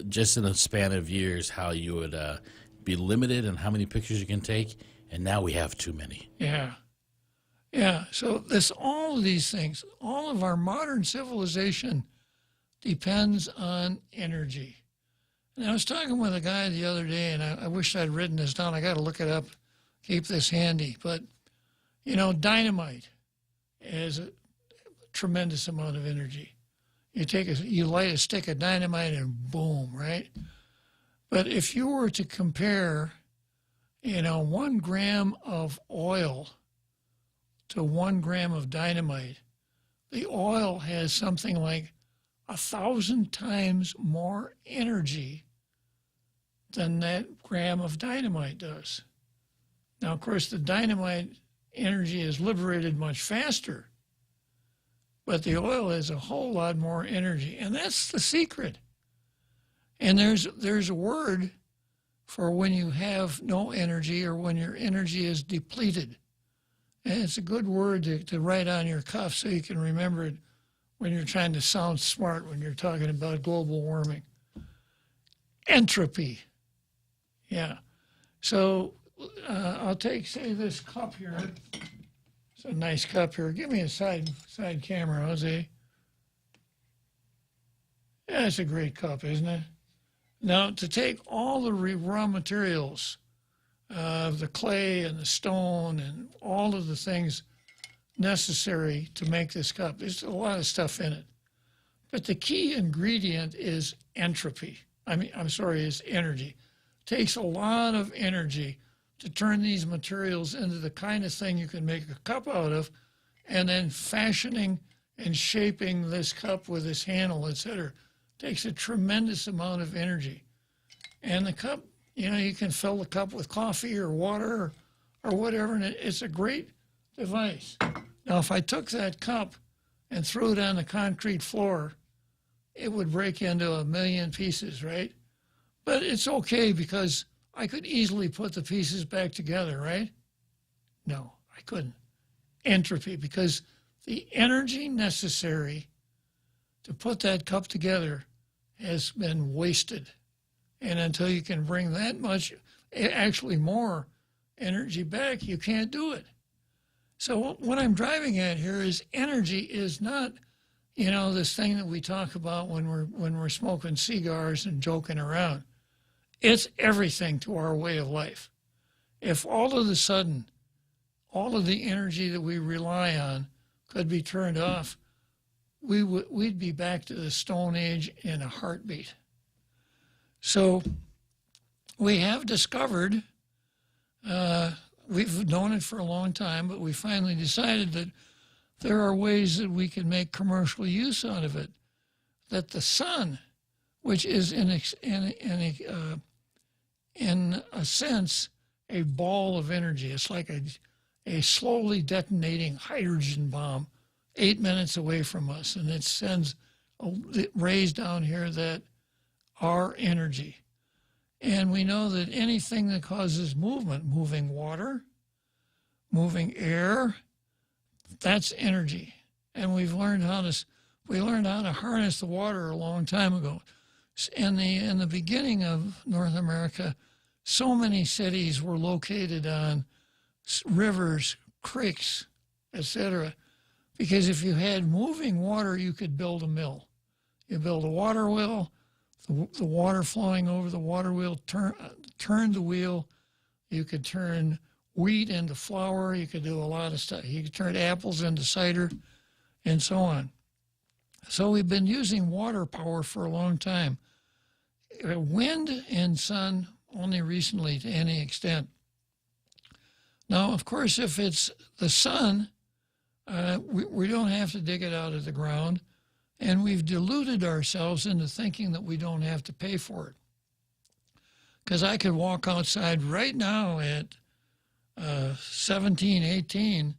just in a span of years, how you would be limited in how many pictures you can take, and now we have too many. Yeah. Yeah. So all of these things, all of our modern civilization depends on energy. And I was talking with a guy the other day, and I wish I'd written this down. I got to look it up, keep this handy. But, dynamite is a tremendous amount of energy. You light a stick of dynamite and boom, right? But if you were to compare, 1 gram of oil to 1 gram of dynamite, the oil has something like 1,000 times more energy than that gram of dynamite does. Now, of course, the dynamite energy is liberated much faster, but the oil has a whole lot more energy, and that's the secret. And there's a word for when you have no energy or when your energy is depleted. And it's a good word to write on your cuff so you can remember it when you're trying to sound smart when you're talking about global warming. Entropy. Yeah. So I'll say this cup here. It's a nice cup here. Give me a side camera, Jose. Yeah, it's a great cup, isn't it? Now, to take all the raw materials, the clay and the stone and all of the things necessary to make this cup, there's a lot of stuff in it. But the key ingredient is entropy. Is energy. It takes a lot of energy to turn these materials into the kind of thing you can make a cup out of, and then fashioning and shaping this cup with this handle, etc. Takes a tremendous amount of energy. And the cup, you can fill the cup with coffee or water or whatever, and it's a great device. Now, if I took that cup and threw it on the concrete floor, it would break into 1 million pieces, right? But it's okay because I could easily put the pieces back together, right? No, I couldn't. Entropy, because the energy necessary to put that cup together has been wasted. And until you can bring that much, actually more energy back, you can't do it. So what I'm driving at here is energy is not, this thing that we talk about when we're smoking cigars and joking around. It's everything to our way of life. If all of a sudden, all of the energy that we rely on could be turned off, we'd be back to the Stone Age in a heartbeat. So we have discovered, we've known it for a long time, but we finally decided that there are ways that we can make commercial use out of it. That the sun, which is in a sense a ball of energy, it's like a slowly detonating hydrogen bomb 8 minutes away from us, and it sends rays down here that are energy. And we know that anything that causes movement, moving water, moving air, that's energy. And we learned how to harness the water a long time ago. In the beginning of North America, so many cities were located on rivers, creeks, etc. Because if you had moving water, you could build a mill. You build a water wheel, the water flowing over the water wheel turned the wheel. You could turn wheat into flour. You could do a lot of stuff. You could turn apples into cider and so on. So we've been using water power for a long time. Wind and sun only recently to any extent. Now, of course, if it's the sun, we don't have to dig it out of the ground, and we've deluded ourselves into thinking that we don't have to pay for it. Because I could walk outside right now at 17, 18,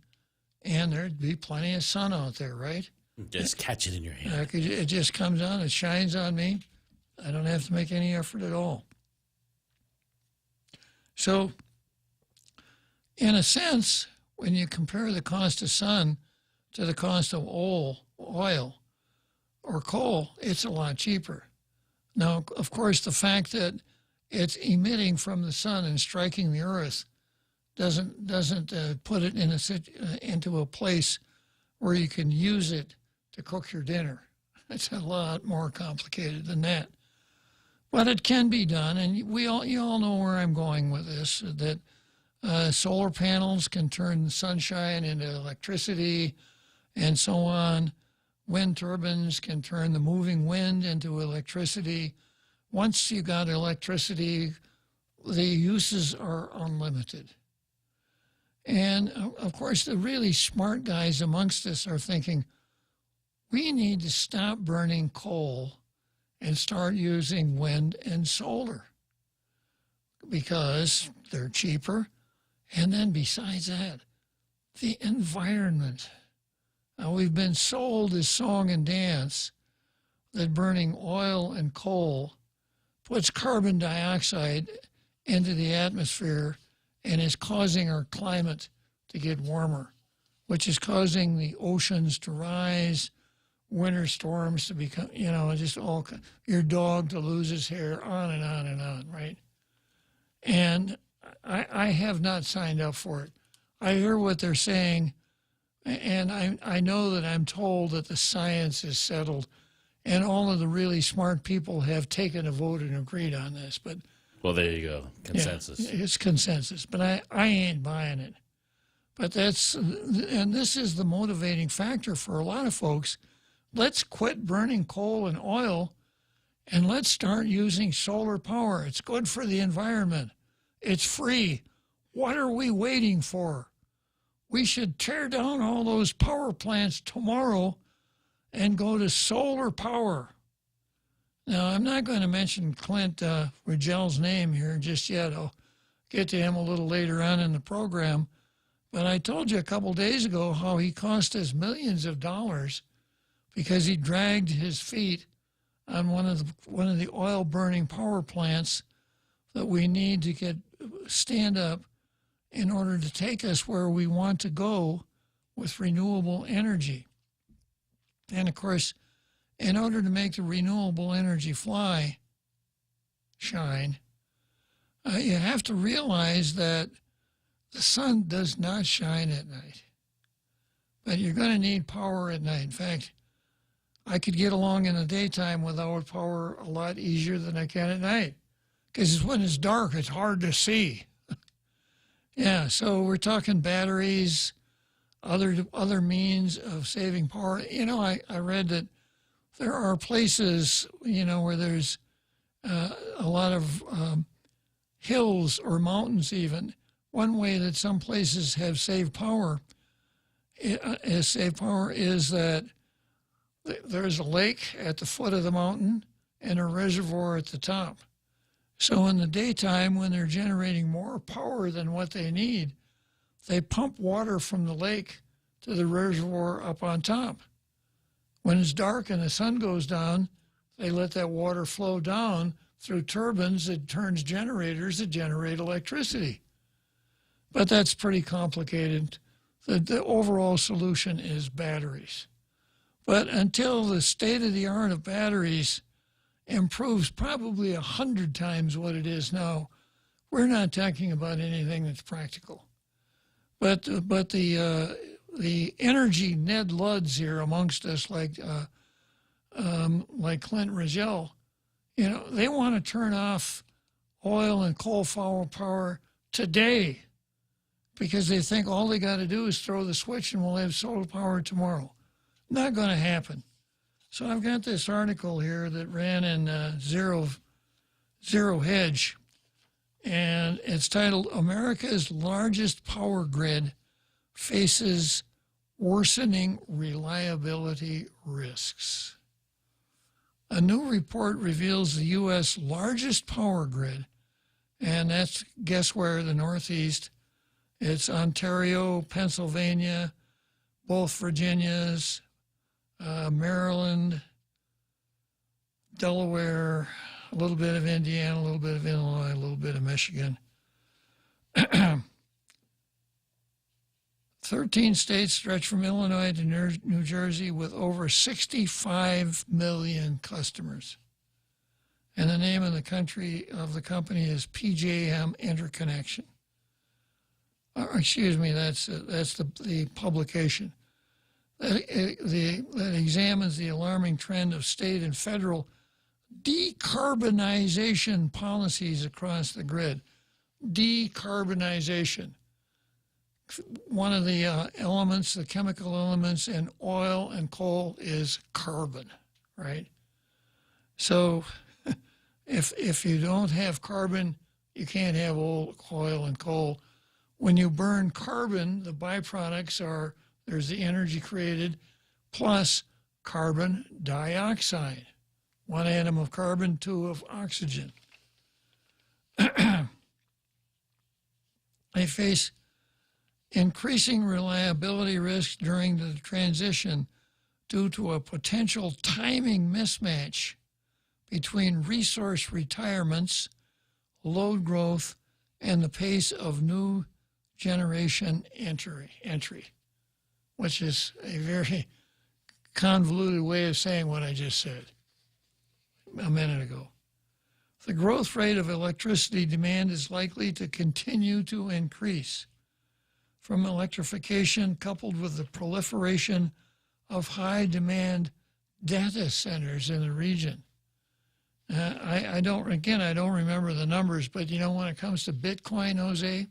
and there'd be plenty of sun out there, right? Just catch it in your hand. It just comes on, it shines on me. I don't have to make any effort at all. So, in a sense, when you compare the cost of sun to the cost of oil or coal, it's a lot cheaper. Now, of course, the fact that it's emitting from the sun and striking the earth doesn't put it in into a place where you can use it to cook your dinner. It's a lot more complicated than that. But it can be done, and you all know where I'm going with this, that solar panels can turn sunshine into electricity and so on. Wind turbines can turn the moving wind into electricity. Once you got electricity, the uses are unlimited. And of course, the really smart guys amongst us are thinking, we need to stop burning coal and start using wind and solar because they're cheaper. And then besides that, the environment. Now, we've been sold this song and dance that burning oil and coal puts carbon dioxide into the atmosphere and is causing our climate to get warmer, which is causing the oceans to rise, winter storms to become, just all, your dog to lose his hair, on and on and on, right? And I have not signed up for it. I hear what they're saying, and I know that I'm told that the science is settled, and all of the really smart people have taken a vote and agreed on this. But well, there you go, consensus. Yeah, it's consensus, but I ain't buying it. But and this is the motivating factor for a lot of folks. Let's quit burning coal and oil, and let's start using solar power. It's good for the environment. It's free. What are we waiting for? We should tear down all those power plants tomorrow and go to solar power. Now, I'm not going to mention Clint Rigel's name here just yet. I'll get to him a little later on in the program. But I told you a couple days ago how he cost us millions of dollars because he dragged his feet on one of the oil-burning power plants that we need to stand up in order to take us where we want to go with renewable energy. And of course, in order to make the renewable energy shine, you have to realize that the sun does not shine at night. But you're going to need power at night. In fact, I could get along in the daytime without power a lot easier than I can at night. Because when it's dark, it's hard to see. Yeah, so we're talking batteries, other means of saving power. I read that there are places, where there's a lot of hills or mountains even. One way that some places have saved power is that there's a lake at the foot of the mountain and a reservoir at the top. So in the daytime, when they're generating more power than what they need, they pump water from the lake to the reservoir up on top. When it's dark and the sun goes down, they let that water flow down through turbines that turns generators that generate electricity. But that's pretty complicated. The overall solution is batteries. But until the state-of-the-art of batteries improves probably 100 times what it is now, we're not talking about anything that's practical. But the energy Ned Ludds here amongst us, like Clint Rigel, they want to turn off oil and coal-fired power today because they think all they got to do is throw the switch and we'll have solar power tomorrow. Not going to happen. So I've got this article here that ran in Zero Hedge, and it's titled, America's Largest Power Grid Faces Worsening Reliability Risks. A new report reveals the U.S. largest power grid, and that's, guess where, the Northeast. It's Ontario, Pennsylvania, both Virginias, Maryland, Delaware, a little bit of Indiana, a little bit of Illinois, a little bit of Michigan. 13 states stretch from Illinois to New Jersey with over 65 million customers. And the name of the company is PJM Interconnection. Excuse me, that's the publication. That examines the alarming trend of state and federal decarbonization policies across the grid. Decarbonization. One of the elements, the chemical elements in oil and coal is carbon, right? So if you don't have carbon, you can't have oil and coal. When you burn carbon, the byproducts are there's the energy created plus carbon dioxide. One atom of carbon, two of oxygen. They face increasing reliability risks during the transition due to a potential timing mismatch between resource retirements, load growth, and the pace of new generation entry, which is a very convoluted way of saying what I just said a minute ago. The growth rate of electricity demand is likely to continue to increase from electrification coupled with the proliferation of high-demand data centers in the region. I don't remember the numbers, but when it comes to Bitcoin, Jose,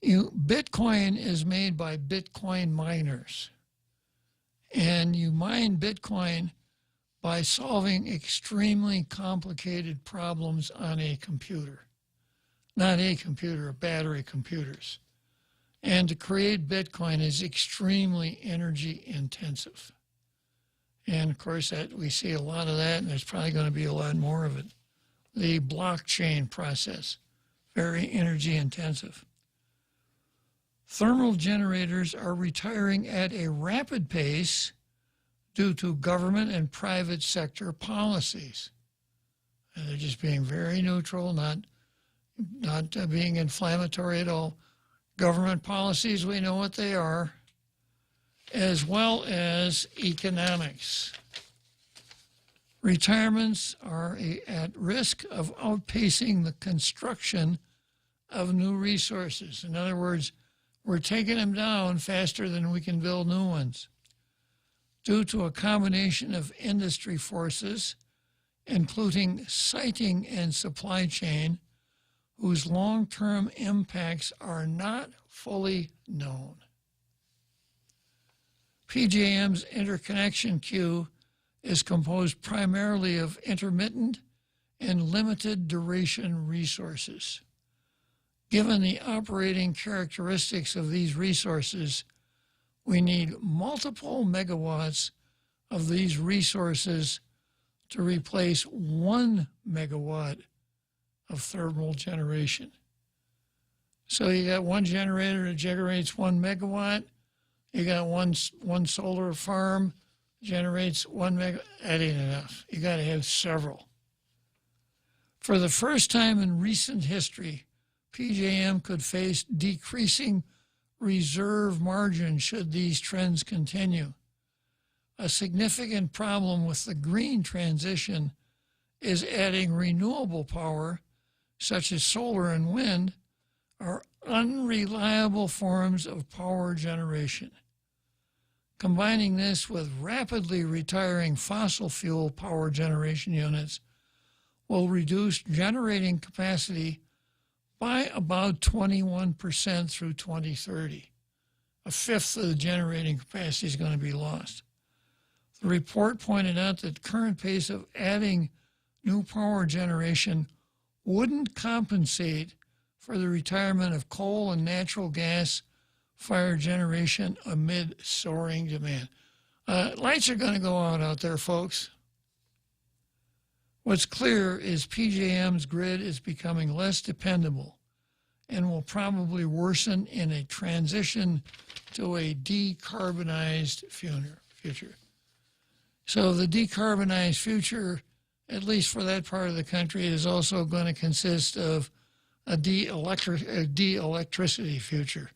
Bitcoin is made by Bitcoin miners. And you mine Bitcoin by solving extremely complicated problems on a computer. Not a computer, battery computers. And to create Bitcoin is extremely energy intensive. And of course, we see a lot of that, and there's probably going to be a lot more of it. The blockchain process, very energy intensive. Thermal generators are retiring at a rapid pace due to government and private sector policies. And they're just being very neutral, not being inflammatory at all. Government policies, we know what they are, as well as economics. Retirements are at risk of outpacing the construction of new resources. In other words, we're taking them down faster than we can build new ones due to a combination of industry forces, including siting and supply chain, whose long-term impacts are not fully known. PJM's interconnection queue is composed primarily of intermittent and limited duration resources. Given the operating characteristics of these resources, we need multiple megawatts of these resources to replace 1 megawatt of thermal generation. So you got one generator that generates 1 megawatt. You got one solar farm generates 1 megawatt. That ain't enough. You got to have several. For the first time in recent history, PJM could face decreasing reserve margin should these trends continue. A significant problem with the green transition is adding renewable power, such as solar and wind, are unreliable forms of power generation. Combining this with rapidly retiring fossil fuel power generation units will reduce generating capacity by about 21% through 2030. A fifth of the generating capacity is going to be lost. The report pointed out that the current pace of adding new power generation wouldn't compensate for the retirement of coal and natural gas fired generation amid soaring demand. Lights are going to go out there, folks. What's clear is PJM's grid is becoming less dependable and will probably worsen in a transition to a decarbonized future. So the decarbonized future, at least for that part of the country, is also going to consist of a de-electricity future.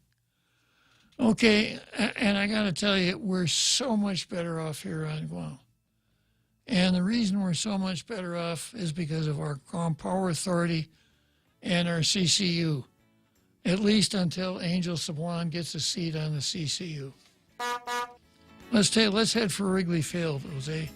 Okay, and I got to tell you, we're so much better off here on Guam. And the reason we're so much better off is because of our Guam Power Authority and our CCU, at least until Angel Sabuan gets a seat on the CCU. Let's head for Wrigley Field, Jose.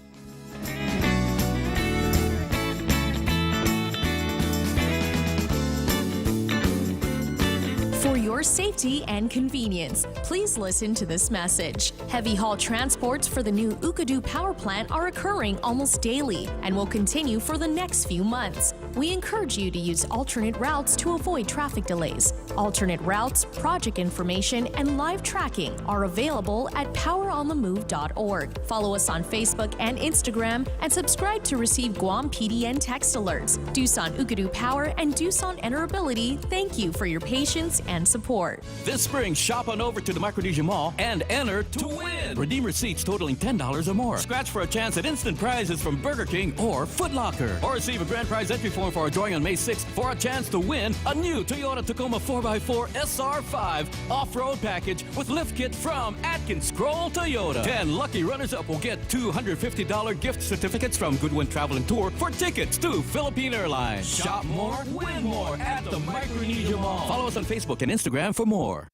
For your safety and convenience, please listen to this message. Heavy haul transports for the new Ukadu power plant are occurring almost daily and will continue for the next few months. We encourage you to use alternate routes to avoid traffic delays. Alternate routes, project information, and live tracking are available at poweronthemove.org. Follow us on Facebook and Instagram and subscribe to receive Guam PDN text alerts. Doosan Ukadu Power and Doosan Enterability thank you for your patience and support. This spring, shop on over to the Micronesia Mall and enter to win. Redeem receipts totaling $10 or more. Scratch for a chance at instant prizes from Burger King or Foot Locker. Or receive a grand prize entry form for a drawing on May 6th for a chance to win a new Toyota Tacoma 4x4 SR5 off-road package with lift kit from Atkins Kroll Toyota. 10 lucky runners-up will get $250 gift certificates from Goodwin Travel and Tour for tickets to Philippine Airlines. Shop more, win more at the Micronesia Mall. Follow us on Facebook and Instagram for more.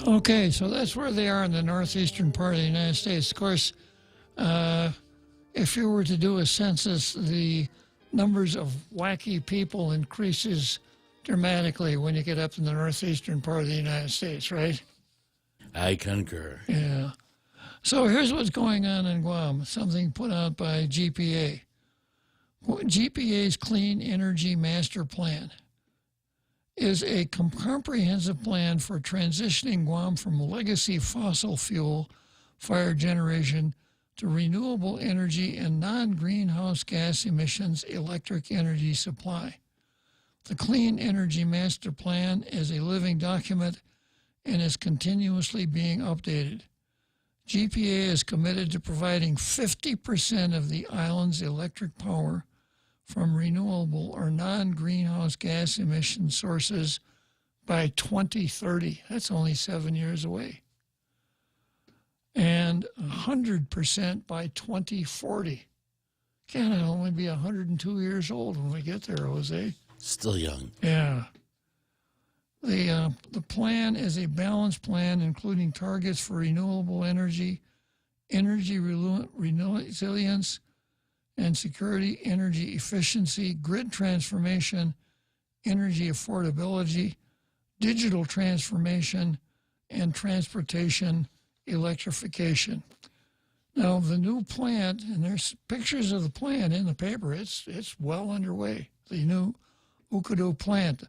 Okay, so that's where they are in the northeastern part of the United States. Of course, if you were to do a census, the numbers of wacky people increases dramatically when you get up in the northeastern part of the United States, right? I concur. Yeah. So here's what's going on in Guam, something put out by GPA. GPA's Clean Energy Master Plan is a comprehensive plan for transitioning Guam from legacy fossil fuel fire generation to renewable energy and non-greenhouse gas emissions electric energy supply. The Clean Energy Master Plan is a living document and is continuously being updated. GPA is committed to providing 50% of the island's electric power from renewable or non-greenhouse gas emission sources by 2030. That's only 7 years away. And 100% by 2040. Canada will only be 102 years old when we get there, Jose. Still young. Yeah. The plan is a balanced plan including targets for renewable energy, energy resilience, and security, energy efficiency, grid transformation, energy affordability, digital transformation, and transportation electrification. Now, the new plant, and there's pictures of the plant in the paper, it's well underway. The new Ukadu plant,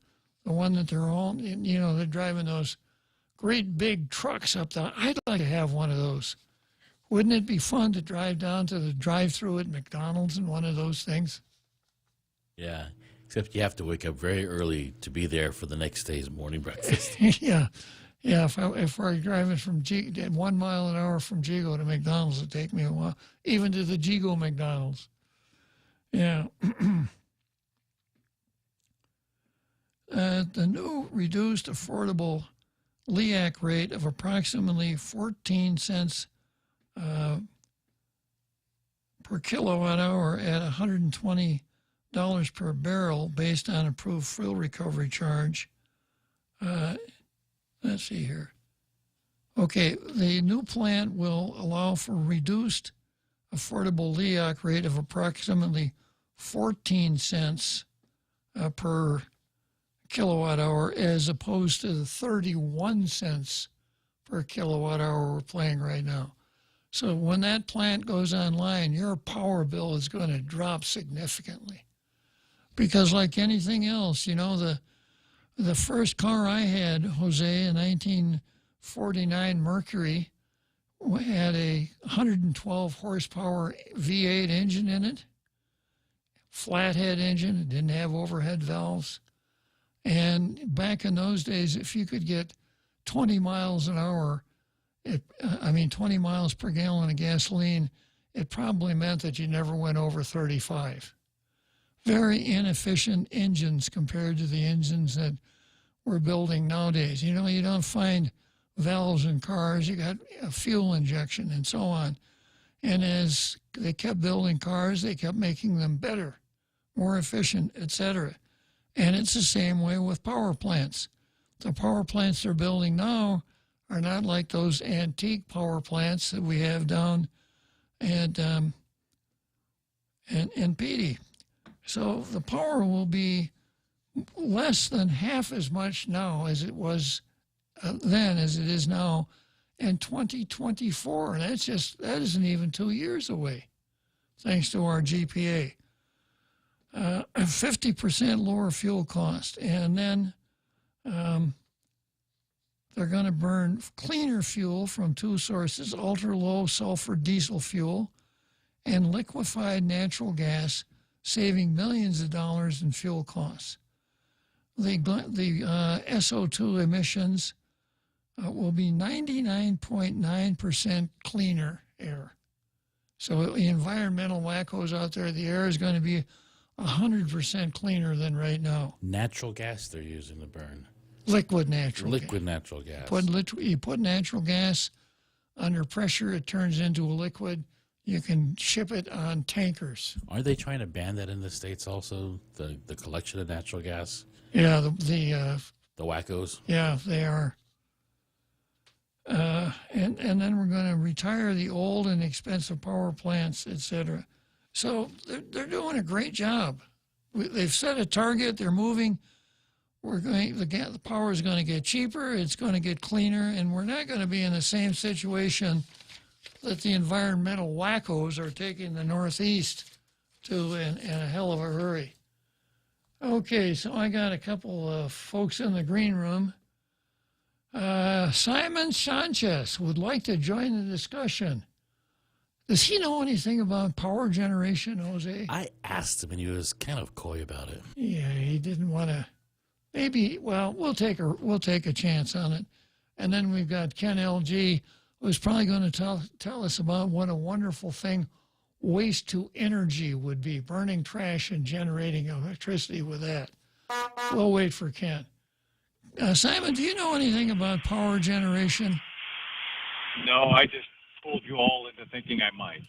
the one that they're all, they're driving those great big trucks up there. I'd like to have one of those. Wouldn't it be fun to drive down to the drive-thru at McDonald's in one of those things? Yeah, except you have to wake up very early to be there for the next day's morning breakfast. Yeah. If we're driving from 1 mile an hour from Jigo to McDonald's, it'd take me a while, even to the Jigo McDonald's. Yeah. The new reduced affordable LEAC rate of approximately 14 cents per kilowatt hour at $120 per barrel based on approved fuel recovery charge. Let's see here. Okay, the new plant will allow for reduced affordable LEAC rate of approximately 14 cents per kilowatt hour as opposed to the 31 cents per kilowatt hour we're paying right now. So when that plant goes online, your power bill is going to drop significantly. Because like anything else, the first car I had, Jose, in 49 Mercury had a 112 horsepower V8 engine in it, flathead engine. It didn't have overhead valves. And back in those days, if you could get 20 miles an hour, 20 miles per gallon of gasoline, it probably meant that you never went over 35. Very inefficient engines compared to the engines that we're building nowadays. You know, you don't find valves in cars. You got a fuel injection and so on. And as they kept building cars, they kept making them better, more efficient, etc. And it's the same way with power plants. The power plants they're building now are not like those antique power plants that we have down at Petey. So the power will be less than half as much now as it was then as it is now in 2024. And that isn't even 2 years away, thanks to our GPA. 50% lower fuel cost. And then they're going to burn cleaner fuel from two sources, ultra-low sulfur diesel fuel and liquefied natural gas, saving millions of dollars in fuel costs. The SO2 emissions will be 99.9% cleaner air. So the environmental wackos out there, the air is going to be 100% cleaner than right now. Natural gas they're using to burn. Liquid natural gas. Liquid natural gas. You put natural gas under pressure, it turns into a liquid. You can ship it on tankers. Are they trying to ban that in the States also, the collection of natural gas? Yeah, the wackos? Yeah, they are. And then we're going to retire the old and expensive power plants, etc. So they're doing a great job. They've set a target. They're moving. The power is going to get cheaper. It's going to get cleaner, and we're not going to be in the same situation that the environmental wackos are taking the Northeast to in a hell of a hurry. Okay, so I got a couple of folks in the green room. Simon Sanchez would like to join the discussion. Does he know anything about power generation, Jose? I asked him, and he was kind of coy about it. Yeah, he didn't want to. Maybe, well, we'll take a chance on it. And then we've got Ken LG, who's probably going to tell us about what a wonderful thing waste to energy would be, burning trash and generating electricity with that. We'll wait for Ken. Simon, do you know anything about power generation? No, I just fooled you all into thinking I might.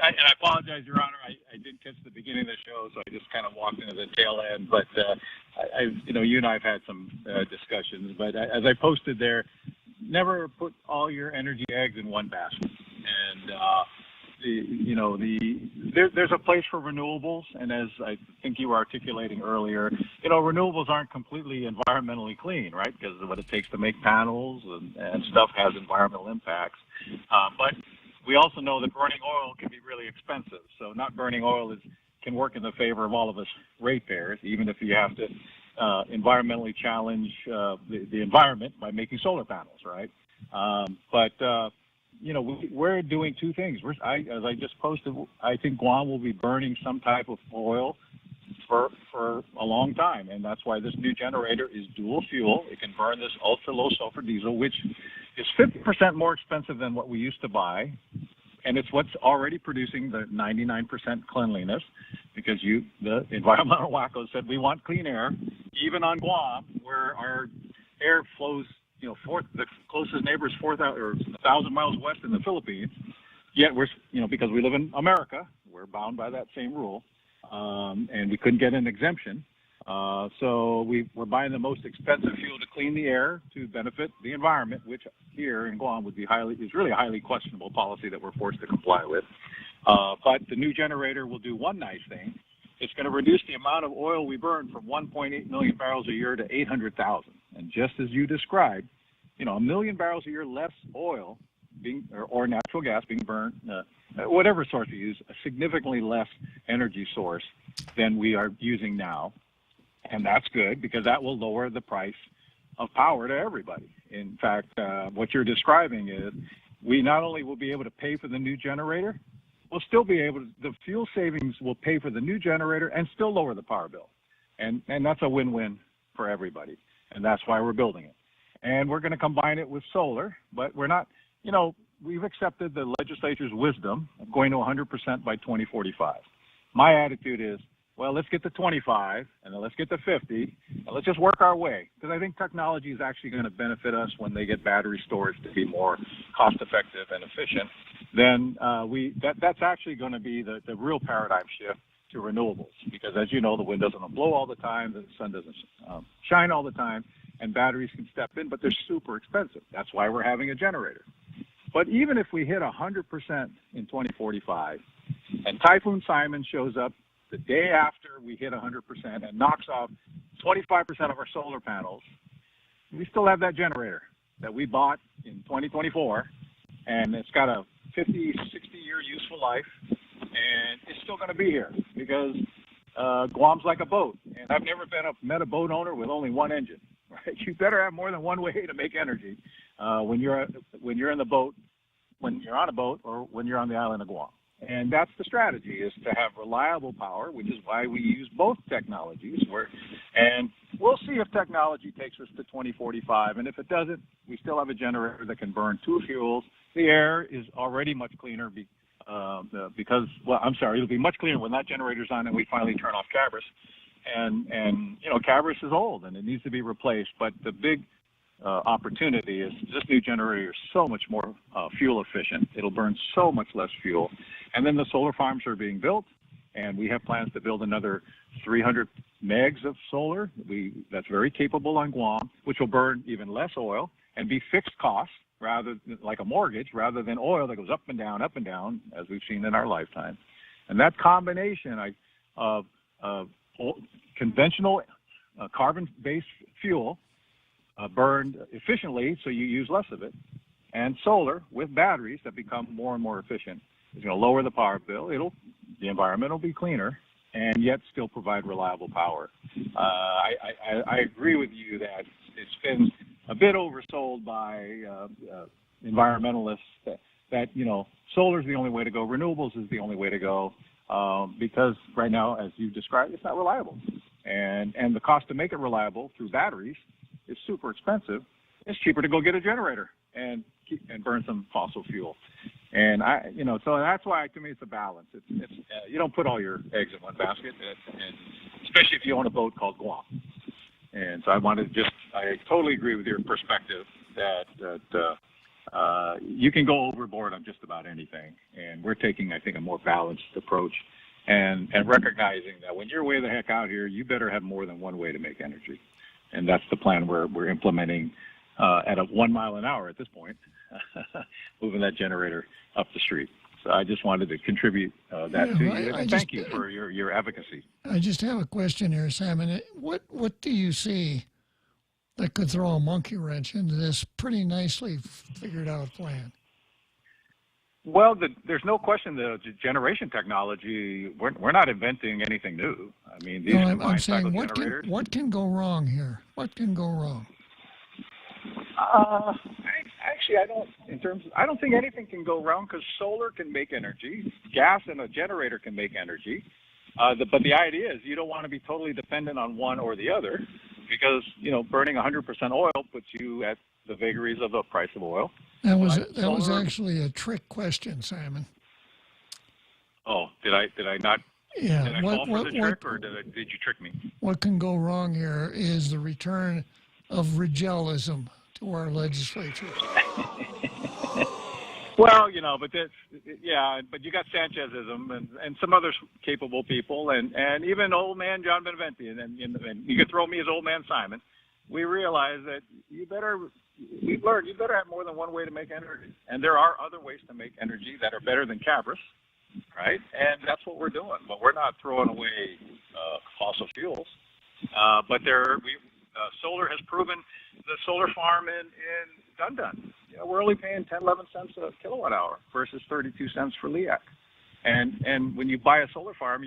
I apologize, Your Honor. I didn't catch the beginning of the show, so I just kind of walked into the tail end. But you and I have had some discussions. But as I posted there, never put all your energy eggs in one basket. And there's a place for renewables, and as I think you were articulating earlier, renewables aren't completely environmentally clean, right? Because of what it takes to make panels and stuff has environmental impacts. But we also know that burning oil can be really expensive. So not burning oil can work in the favor of all of us ratepayers, even if you have to environmentally challenge the environment by making solar panels, right? We're doing two things. As I just posted, I think Guam will be burning some type of oil for a long time, and that's why this new generator is dual fuel. It can burn this ultra-low sulfur diesel, which is 50% more expensive than what we used to buy, and it's what's already producing the 99% cleanliness, because the environmental wackos said we want clean air, even on Guam, where our air flows, the closest neighbor is 1,000 miles west in the Philippines. Yet we're, because we live in America, we're bound by that same rule, and we couldn't get an exemption. So we're buying the most expensive fuel to clean the air to benefit the environment, which here in Guam is really a highly questionable policy that we're forced to comply with. But the new generator will do one nice thing. It's going to reduce the amount of oil we burn from 1.8 million barrels a year to 800,000. And just as you described, 1 million barrels a year less oil or natural gas being burned, whatever source you use, a significantly less energy source than we are using now. And that's good because that will lower the price of power to everybody. In fact, what you're describing is we not only will be able to pay for the new generator, we'll still be able to, the fuel savings will pay for the new generator and still lower the power bill. And that's a win-win for everybody. And that's why we're building it. And we're going to combine it with solar, but we're not, we've accepted the legislature's wisdom of going to 100% by 2045. My attitude is, well, let's get to 25, and then let's get to 50, and let's just work our way. Because I think technology is actually going to benefit us when they get battery storage to be more cost-effective and efficient. Then that's actually going to be the real paradigm shift to renewables. Because as you know, the wind doesn't blow all the time, the sun doesn't shine all the time, and batteries can step in, but they're super expensive. That's why we're having a generator. But even if we hit 100% in 2045, and Typhoon Simon shows up the day after we hit 100% and knocks off 25% of our solar panels, we still have that generator that we bought in 2024, and it's got a 50, 60-year useful life, and it's still going to be here because Guam's like a boat, and I've never met a boat owner with only one engine. Right? You better have more than one way to make energy when you're in the boat, when you're on a boat, or when you're on the island of Guam. And that's the strategy, is to have reliable power, which is why we use both technologies. And we'll see if technology takes us to 2045. And if it doesn't, we still have a generator that can burn two fuels. The air is already much cleaner because, well, I'm sorry, it'll be much cleaner when that generator's on and we finally turn off Cabris. And Cabris is old and it needs to be replaced. But the big opportunity is this new generator is so much more fuel efficient. It'll burn so much less fuel. And then the solar farms are being built, and we have plans to build another 300 megs of solar. That's very capable on Guam, which will burn even less oil and be fixed costs, rather than, like a mortgage, rather than oil that goes up and down, as we've seen in our lifetime. And that combination of conventional carbon-based fuel burned efficiently, so you use less of it, and solar with batteries that become more and more efficient is going to lower the power bill. The environment will be cleaner, and yet still provide reliable power. I agree with you that it's been a bit oversold by environmentalists that solar is the only way to go, renewables is the only way to go, because right now, as you described, it's not reliable, and the cost to make it reliable through batteries is super expensive. It's cheaper to go get a generator and burn some fossil fuel. And so that's why, to me, it's a balance. It's you don't put all your eggs in one basket, and especially if you own a boat called Guam. And so I totally agree with your perspective that you can go overboard on just about anything. And we're taking, I think, a more balanced approach and recognizing that when you're way the heck out here, you better have more than one way to make energy. And that's the plan we're implementing at 1 mile an hour at this point, moving that generator up the street. So I just wanted to contribute that to you. And thank you for your advocacy. I just have a question here, Simon. What do you see that could throw a monkey wrench into this pretty nicely figured out plan? Well, there's no question the generation technology, we're not inventing anything new. I mean, these I'm saying generators. what can go wrong here? What can go wrong? Actually, I don't think anything can go wrong, because solar can make energy, gas and a generator can make energy. But the idea is you don't want to be totally dependent on one or the other, because burning 100% oil puts you at the vagaries of the price of oil. That was actually a trick question, Simon. Oh, did I not? Yeah. Did I fall for the trick, or did you trick me? What can go wrong here is the return of regelism to our legislature. Well, but but you got Sanchezism and some other capable people, and even old man John Beneventi, and you could throw me as old man Simon. We realize that we've learned you better have more than one way to make energy, and there are other ways to make energy that are better than Cabris, right? And that's what we're doing. But we're not throwing away fossil fuels. But solar has proven, the solar farm in Dundon, we're only paying 10, 11 cents a kilowatt hour versus 32 cents for LEAC. And when you buy a solar farm,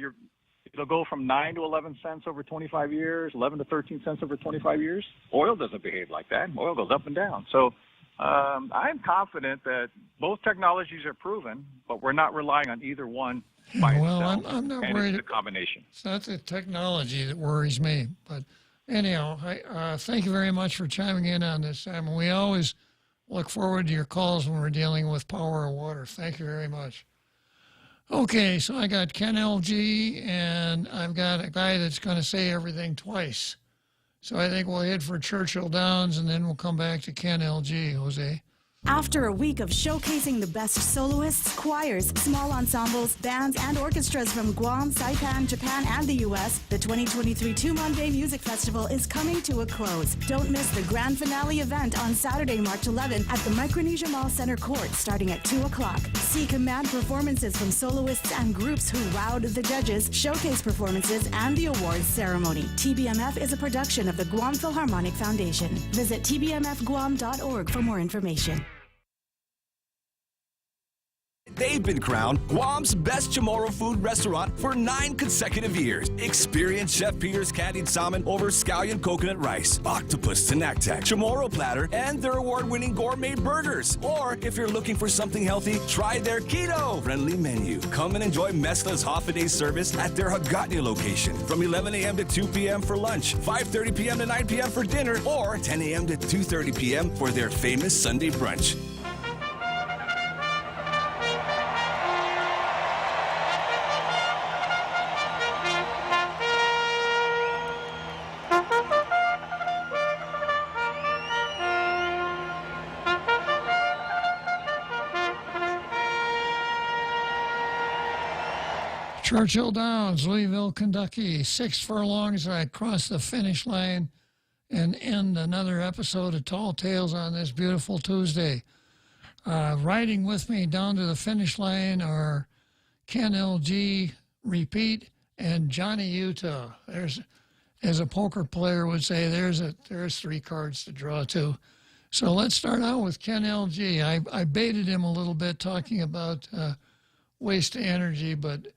it'll go from 9 to 11 cents over 25 years, 11 to 13 cents over 25 years. Oil doesn't behave like that. Oil goes up and down. So I'm confident that both technologies are proven, but we're not relying on either one by itself. I'm not and worried. It's the combination. It's not the technology that worries me. But anyhow, thank you very much for chiming in on this, Simon. We always look forward to your calls when we're dealing with power or water. Thank you very much. Okay, so I got Ken LG, and I've got a guy that's going to say everything twice. So I think we'll head for Churchill Downs, and then we'll come back to Ken LG, Jose. After a week of showcasing the best soloists, choirs, small ensembles, bands, and orchestras from Guam, Saipan, Japan, and the U.S., the 2023 Tumon Bay Music Festival is coming to a close. Don't miss the grand finale event on Saturday, March 11 at the Micronesia Mall Center Court starting at 2 o'clock. See command performances from soloists and groups who wowed the judges, showcase performances, and the awards ceremony. TBMF is a production of the Guam Philharmonic Foundation. Visit tbmfguam.org for more information. They've been crowned Guam's best Chamorro food restaurant for 9 consecutive years. Experience Chef Peter's candied salmon over scallion coconut rice, octopus tinactac, Chamorro platter, and their award-winning gourmet burgers. Or if you're looking for something healthy, try their keto-friendly menu. Come and enjoy Mezcla's half-a-day service at their Hagatna location from 11 a.m. to 2 p.m. for lunch, 5:30 p.m. to 9 p.m. for dinner, or 10 a.m. to 2:30 p.m. for their famous Sunday brunch. Churchill Downs, Louisville, Kentucky. 6 furlongs, I cross the finish line and end another episode of Tall Tales on this beautiful Tuesday. Riding with me down to the finish line are Ken LG, Repeat, and Johnny Utah. There's, as a poker player would say, there's 3 cards to draw to. So let's start out with Ken LG. I baited him a little bit talking about waste energy, but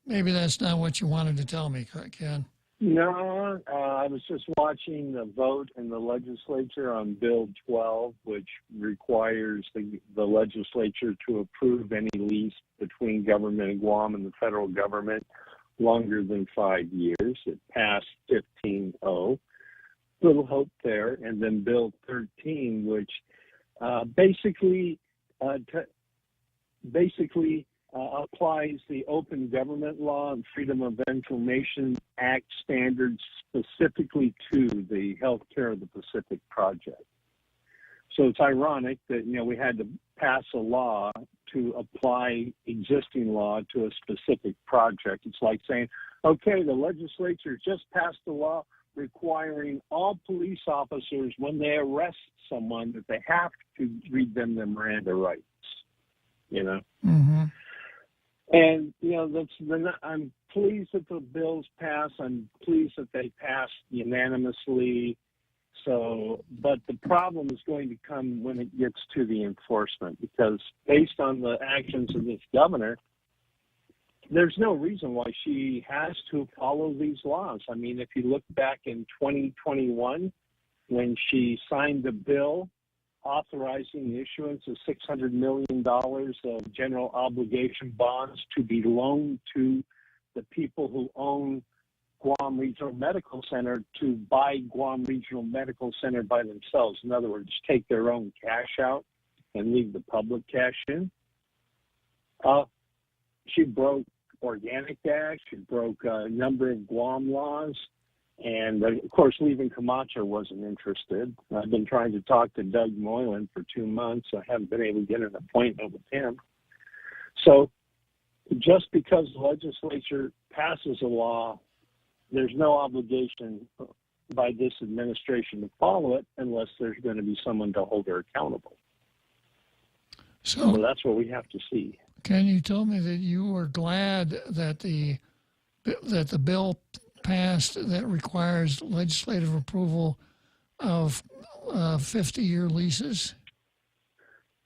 maybe that's not what you wanted to tell me, Ken. No, I was just watching the vote in the legislature on Bill 12, which requires the legislature to approve any lease between government of Guam and the federal government longer than 5 years. It passed 15-0. Little hope there. And then Bill 13, which basically applies the Open Government Law and Freedom of Information Act standards specifically to the Health Care of the Pacific project. So it's ironic that, we had to pass a law to apply existing law to a specific project. It's like saying, okay, the legislature just passed a law requiring all police officers, when they arrest someone, that they have to read them their Miranda rights, Mm-hmm. And, I'm pleased that the bills pass. I'm pleased that they passed unanimously. So, but the problem is going to come when it gets to the enforcement, because based on the actions of this governor, there's no reason why she has to follow these laws. I mean, if you look back in 2021, when she signed the bill authorizing the issuance of $600 million of general obligation bonds to be loaned to the people who own Guam Regional Medical Center to buy Guam Regional Medical Center by themselves. In other words, take their own cash out and leave the public cash in. She broke Organic Act. She broke a number of Guam laws. And, of course, leaving Camacho wasn't interested. I've been trying to talk to Doug Moylan for 2 months. I haven't been able to get an appointment with him. So just because the legislature passes a law, there's no obligation by this administration to follow it unless there's going to be someone to hold her accountable. So that's what we have to see. Ken, you told me that you were glad that the bill passed that requires legislative approval of 50-year leases?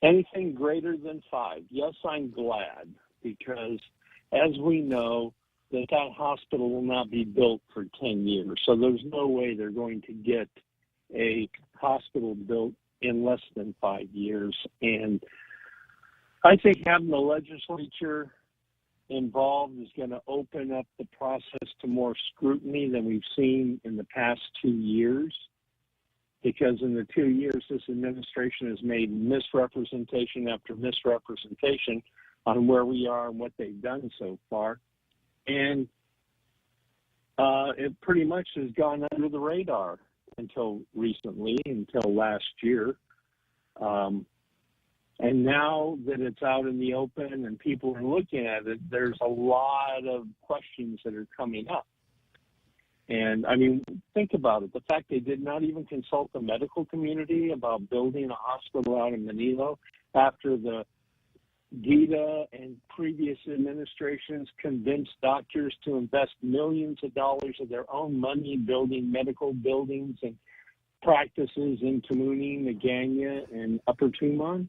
Anything greater than 5. Yes, I'm glad, because as we know, that hospital will not be built for 10 years. So there's no way they're going to get a hospital built in less than 5 years. And I think having the legislature involved is going to open up the process to more scrutiny than we've seen in the past 2 years. Because in the 2 years, this administration has made misrepresentation after misrepresentation on where we are and what they've done so far. And it pretty much has gone under the radar until recently, until last year. And now that it's out in the open and people are looking at it, there's a lot of questions that are coming up. And, I mean, think about it. The fact they did not even consult the medical community about building a hospital out in Manila after the GITA and previous administrations convinced doctors to invest millions of dollars of their own money building medical buildings and practices in Tamuning, Naganya, and Upper Tumon.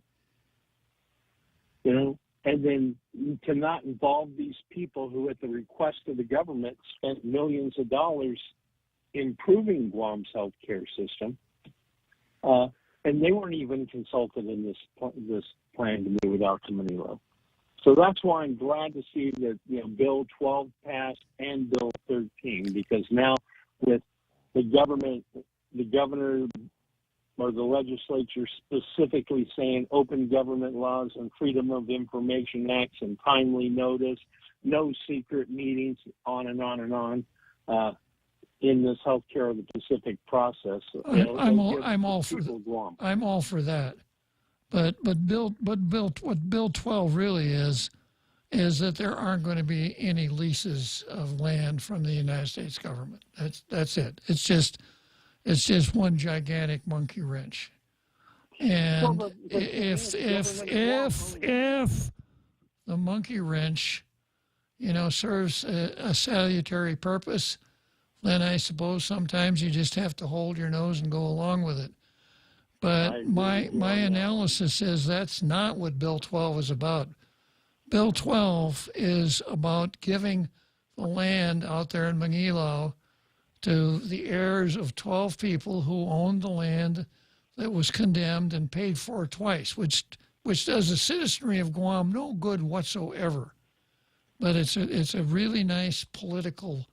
You know, and then to not involve these people who, at the request of the government, spent millions of dollars improving Guam's healthcare system, and they weren't even consulted in this plan to move it out to Manila. So that's why I'm glad to see that, you know, Bill 12 passed and Bill 13, because now with the government, the governor or the legislature specifically saying open government laws and Freedom of Information Acts and timely notice, no secret meetings, on and on and on, in this healthcare of the Pacific process. I'm all for that. But what Bill 12 really is that there aren't going to be any leases of land from the United States government. That's it. It's just one gigantic monkey wrench. And if the monkey wrench, you know, serves a salutary purpose, then I suppose sometimes you just have to hold your nose and go along with it. But my analysis is that's not what Bill 12 is about. Bill 12 is about giving the land out there in Manilao to the heirs of 12 people who owned the land that was condemned and paid for twice, which does the citizenry of Guam no good whatsoever. But it's a really nice political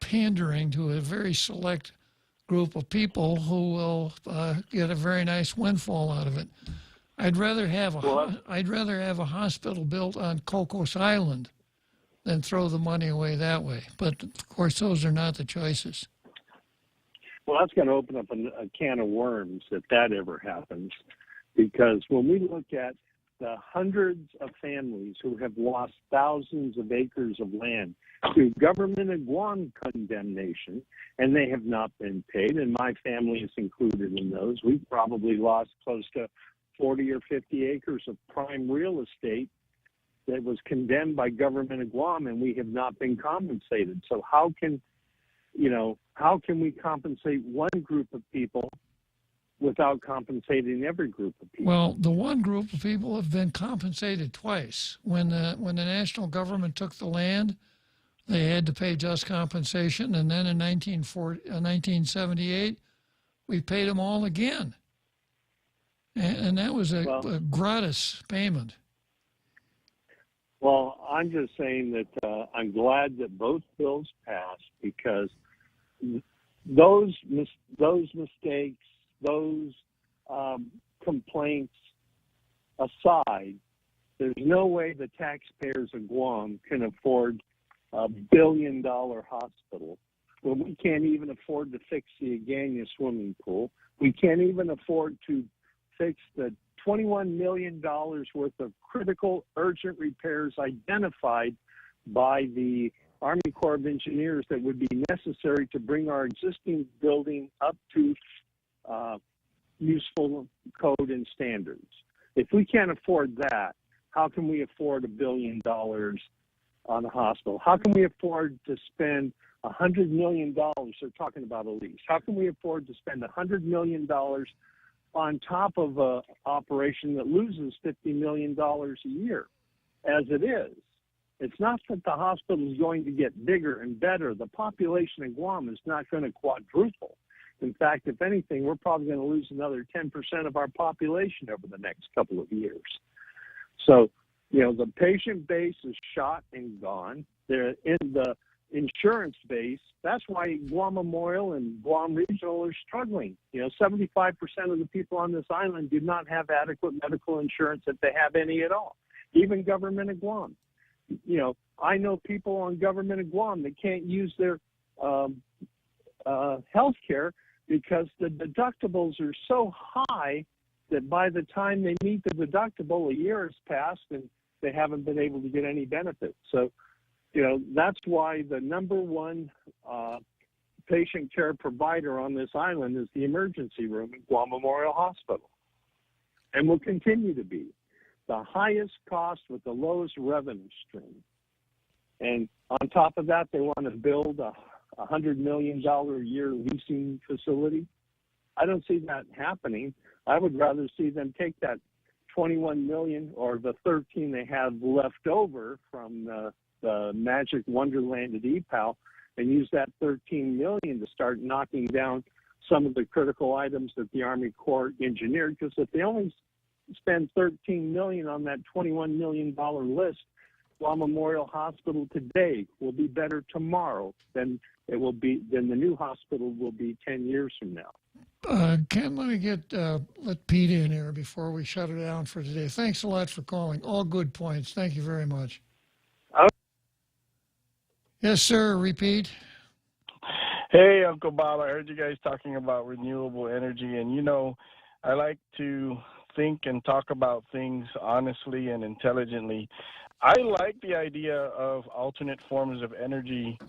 pandering to a very select group of people who will get a very nice windfall out of it. I'd rather have a hospital built on Cocos Island than throw the money away that way. But of course, those are not the choices. Well, that's going to open up a can of worms if that ever happens, because when we look at the hundreds of families who have lost thousands of acres of land through government of Guam condemnation, and they have not been paid, and my family is included in those, we've probably lost close to 40 or 50 acres of prime real estate that was condemned by government of Guam, and we have not been compensated. So how can we compensate one group of people without compensating every group of people? Well, the one group of people have been compensated twice. When the national government took the land, they had to pay just compensation, and then in 1978, we paid them all again. And that was a gratis payment. Well, I'm just saying that I'm glad that both bills passed, because those mistakes, those complaints aside, there's no way the taxpayers of Guam can afford a $1 billion hospital when we can't even afford to fix the Aganya swimming pool. We can't even afford to fix the $21 million worth of critical urgent repairs identified by the Army Corps of Engineers that would be necessary to bring our existing building up to useful code and standards. If we can't afford that, how can we afford $1 billion on a hospital? How can we afford to spend $100 million? They're talking about a lease. How can we afford to spend $100 million on top of an operation that loses $50 million a year, as it is? It's not that the hospital is going to get bigger and better. The population in Guam is not going to quadruple. In fact, if anything, we're probably going to lose another 10% of our population over the next couple of years. So, the patient base is shot and gone. They're in the insurance base. That's why Guam Memorial and Guam Regional are struggling. 75% of the people on this island do not have adequate medical insurance if they have any at all, even government of Guam. I know people on government of Guam that can't use their health care because the deductibles are so high that by the time they meet the deductible, a year has passed and they haven't been able to get any benefits. So, that's why the number one patient care provider on this island is the emergency room at Guam Memorial Hospital, and will continue to be the highest cost with the lowest revenue stream. And on top of that, they want to build a $100 million a year leasing facility. I don't see that happening. I would rather see them take that 21 million or the 13 they have left over from the Magic Wonderland at EPAL and use that 13 million to start knocking down some of the critical items that the Army Corps engineered. Because if they only spend 13 million on that $21 million list, Guam Memorial Hospital today will be better tomorrow than the new hospital will be 10 years from now. Ken, let me let Pete in here before we shut it down for today. Thanks a lot for calling. All good points. Thank you very much. Yes, sir. Repeat. Hey, Uncle Bob. I heard you guys talking about renewable energy, and I like to think and talk about things honestly and intelligently. I like the idea of alternate forms of energy,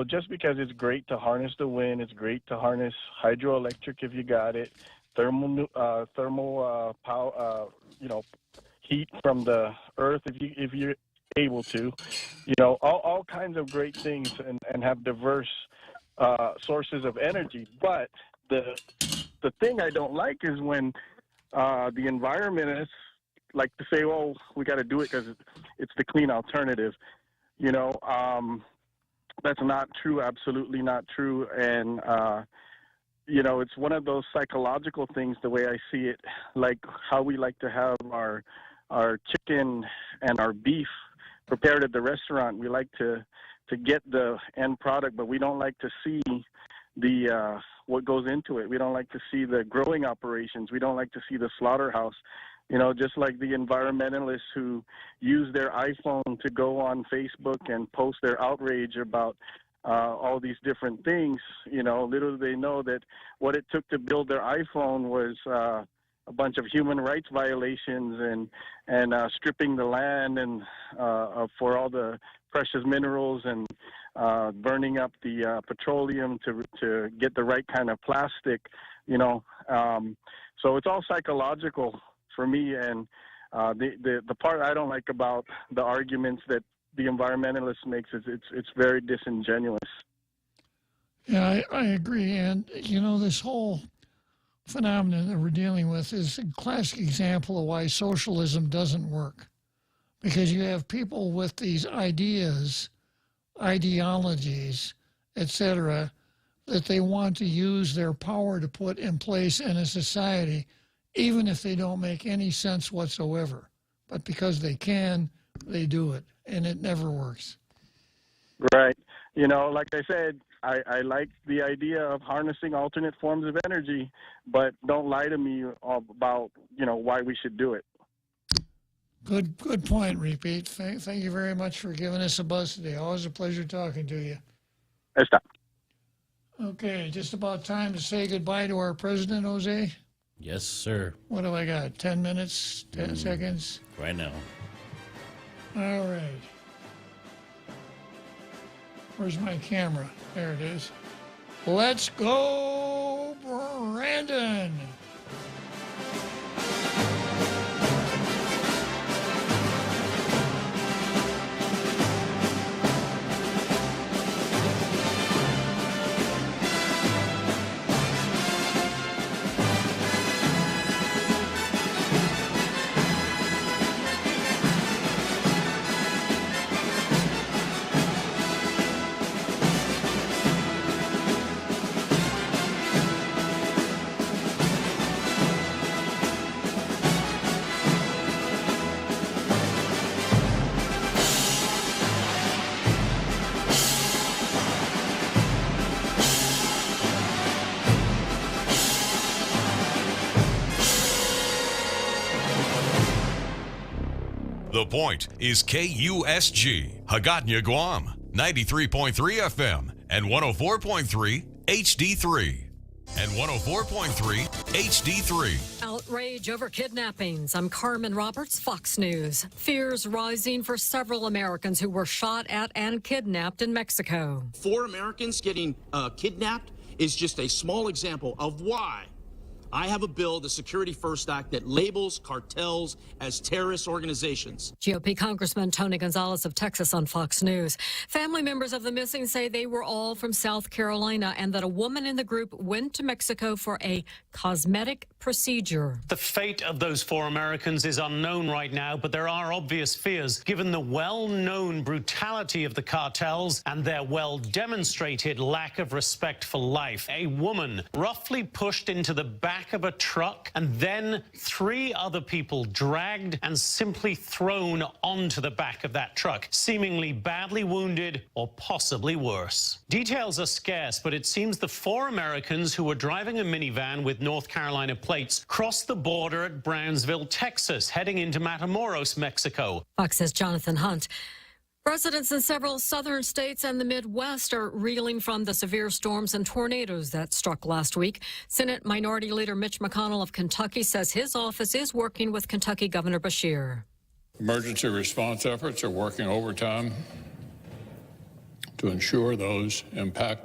just because it's great to harness the wind, it's great to harness hydroelectric if you got it, thermal power, heat from the earth if you're able to, all kinds of great things and have diverse sources of energy. But the thing I don't like is when the environmentalists like to say, "Oh, we got to do it because it's the clean alternative." That's not true. Absolutely not true. And it's one of those psychological things. The way I see it, like how we like to have our chicken and our beef prepared at the restaurant. We like to get the end product, but we don't like to see the what goes into it. We don't like to see the growing operations. We don't like to see the slaughterhouse. Just like the environmentalists who use their iPhone to go on Facebook and post their outrage about all these different things. Little do they know that what it took to build their iPhone was a bunch of human rights violations and stripping the land and for all the precious minerals and burning up the petroleum to get the right kind of plastic. So it's all psychological for me, and the part I don't like about the arguments that the environmentalist makes is it's very disingenuous. Yeah, I agree. And, this whole phenomenon that we're dealing with is a classic example of why socialism doesn't work. Because you have people with these ideas, ideologies, etc., that they want to use their power to put in place in a society, even if they don't make any sense whatsoever. But because they can, they do it, and it never works. Right. Like I said, I like the idea of harnessing alternate forms of energy, but don't lie to me about, why we should do it. Good point, Repeat. Thank you very much for giving us a buzz today. Always a pleasure talking to you. Stop. Okay, just about time to say goodbye to our president, Jose. Yes, sir. What do I got? 10 minutes? 10 seconds? Right now. All right. Where's my camera? There it is. Let's go, Brandon. The Point is KUSG, Hagåtña, Guam, 93.3 FM and 104.3 HD3. And 104.3 HD3. Outrage over kidnappings. I'm Carmen Roberts, Fox News. Fears rising for several Americans who were shot at and kidnapped in Mexico. 4 Americans getting kidnapped is just a small example of why I have a bill, the Security First Act, that labels cartels as terrorist organizations. GOP Congressman Tony Gonzalez of Texas on Fox News. Family members of the missing say they were all from South Carolina and that a woman in the group went to Mexico for a cosmetic procedure. The fate of those 4 Americans is unknown right now, but there are obvious fears given the well-known brutality of the cartels and their well-demonstrated lack of respect for life. A woman roughly pushed into the back of a truck and then 3 other people dragged and simply thrown onto the back of that truck, seemingly badly wounded or possibly worse. Details are scarce, but it seems the 4 Americans who were driving a minivan with North Carolina plates crossed the border at Brownsville, Texas, heading into Matamoros, Mexico. Fox's Jonathan Hunt. Residents in several southern states and the Midwest are reeling from the severe storms and tornadoes that struck last week. Senate Minority Leader Mitch McConnell of Kentucky says his office is working with Kentucky Governor Beshear. Emergency response efforts are working overtime to ensure those impacted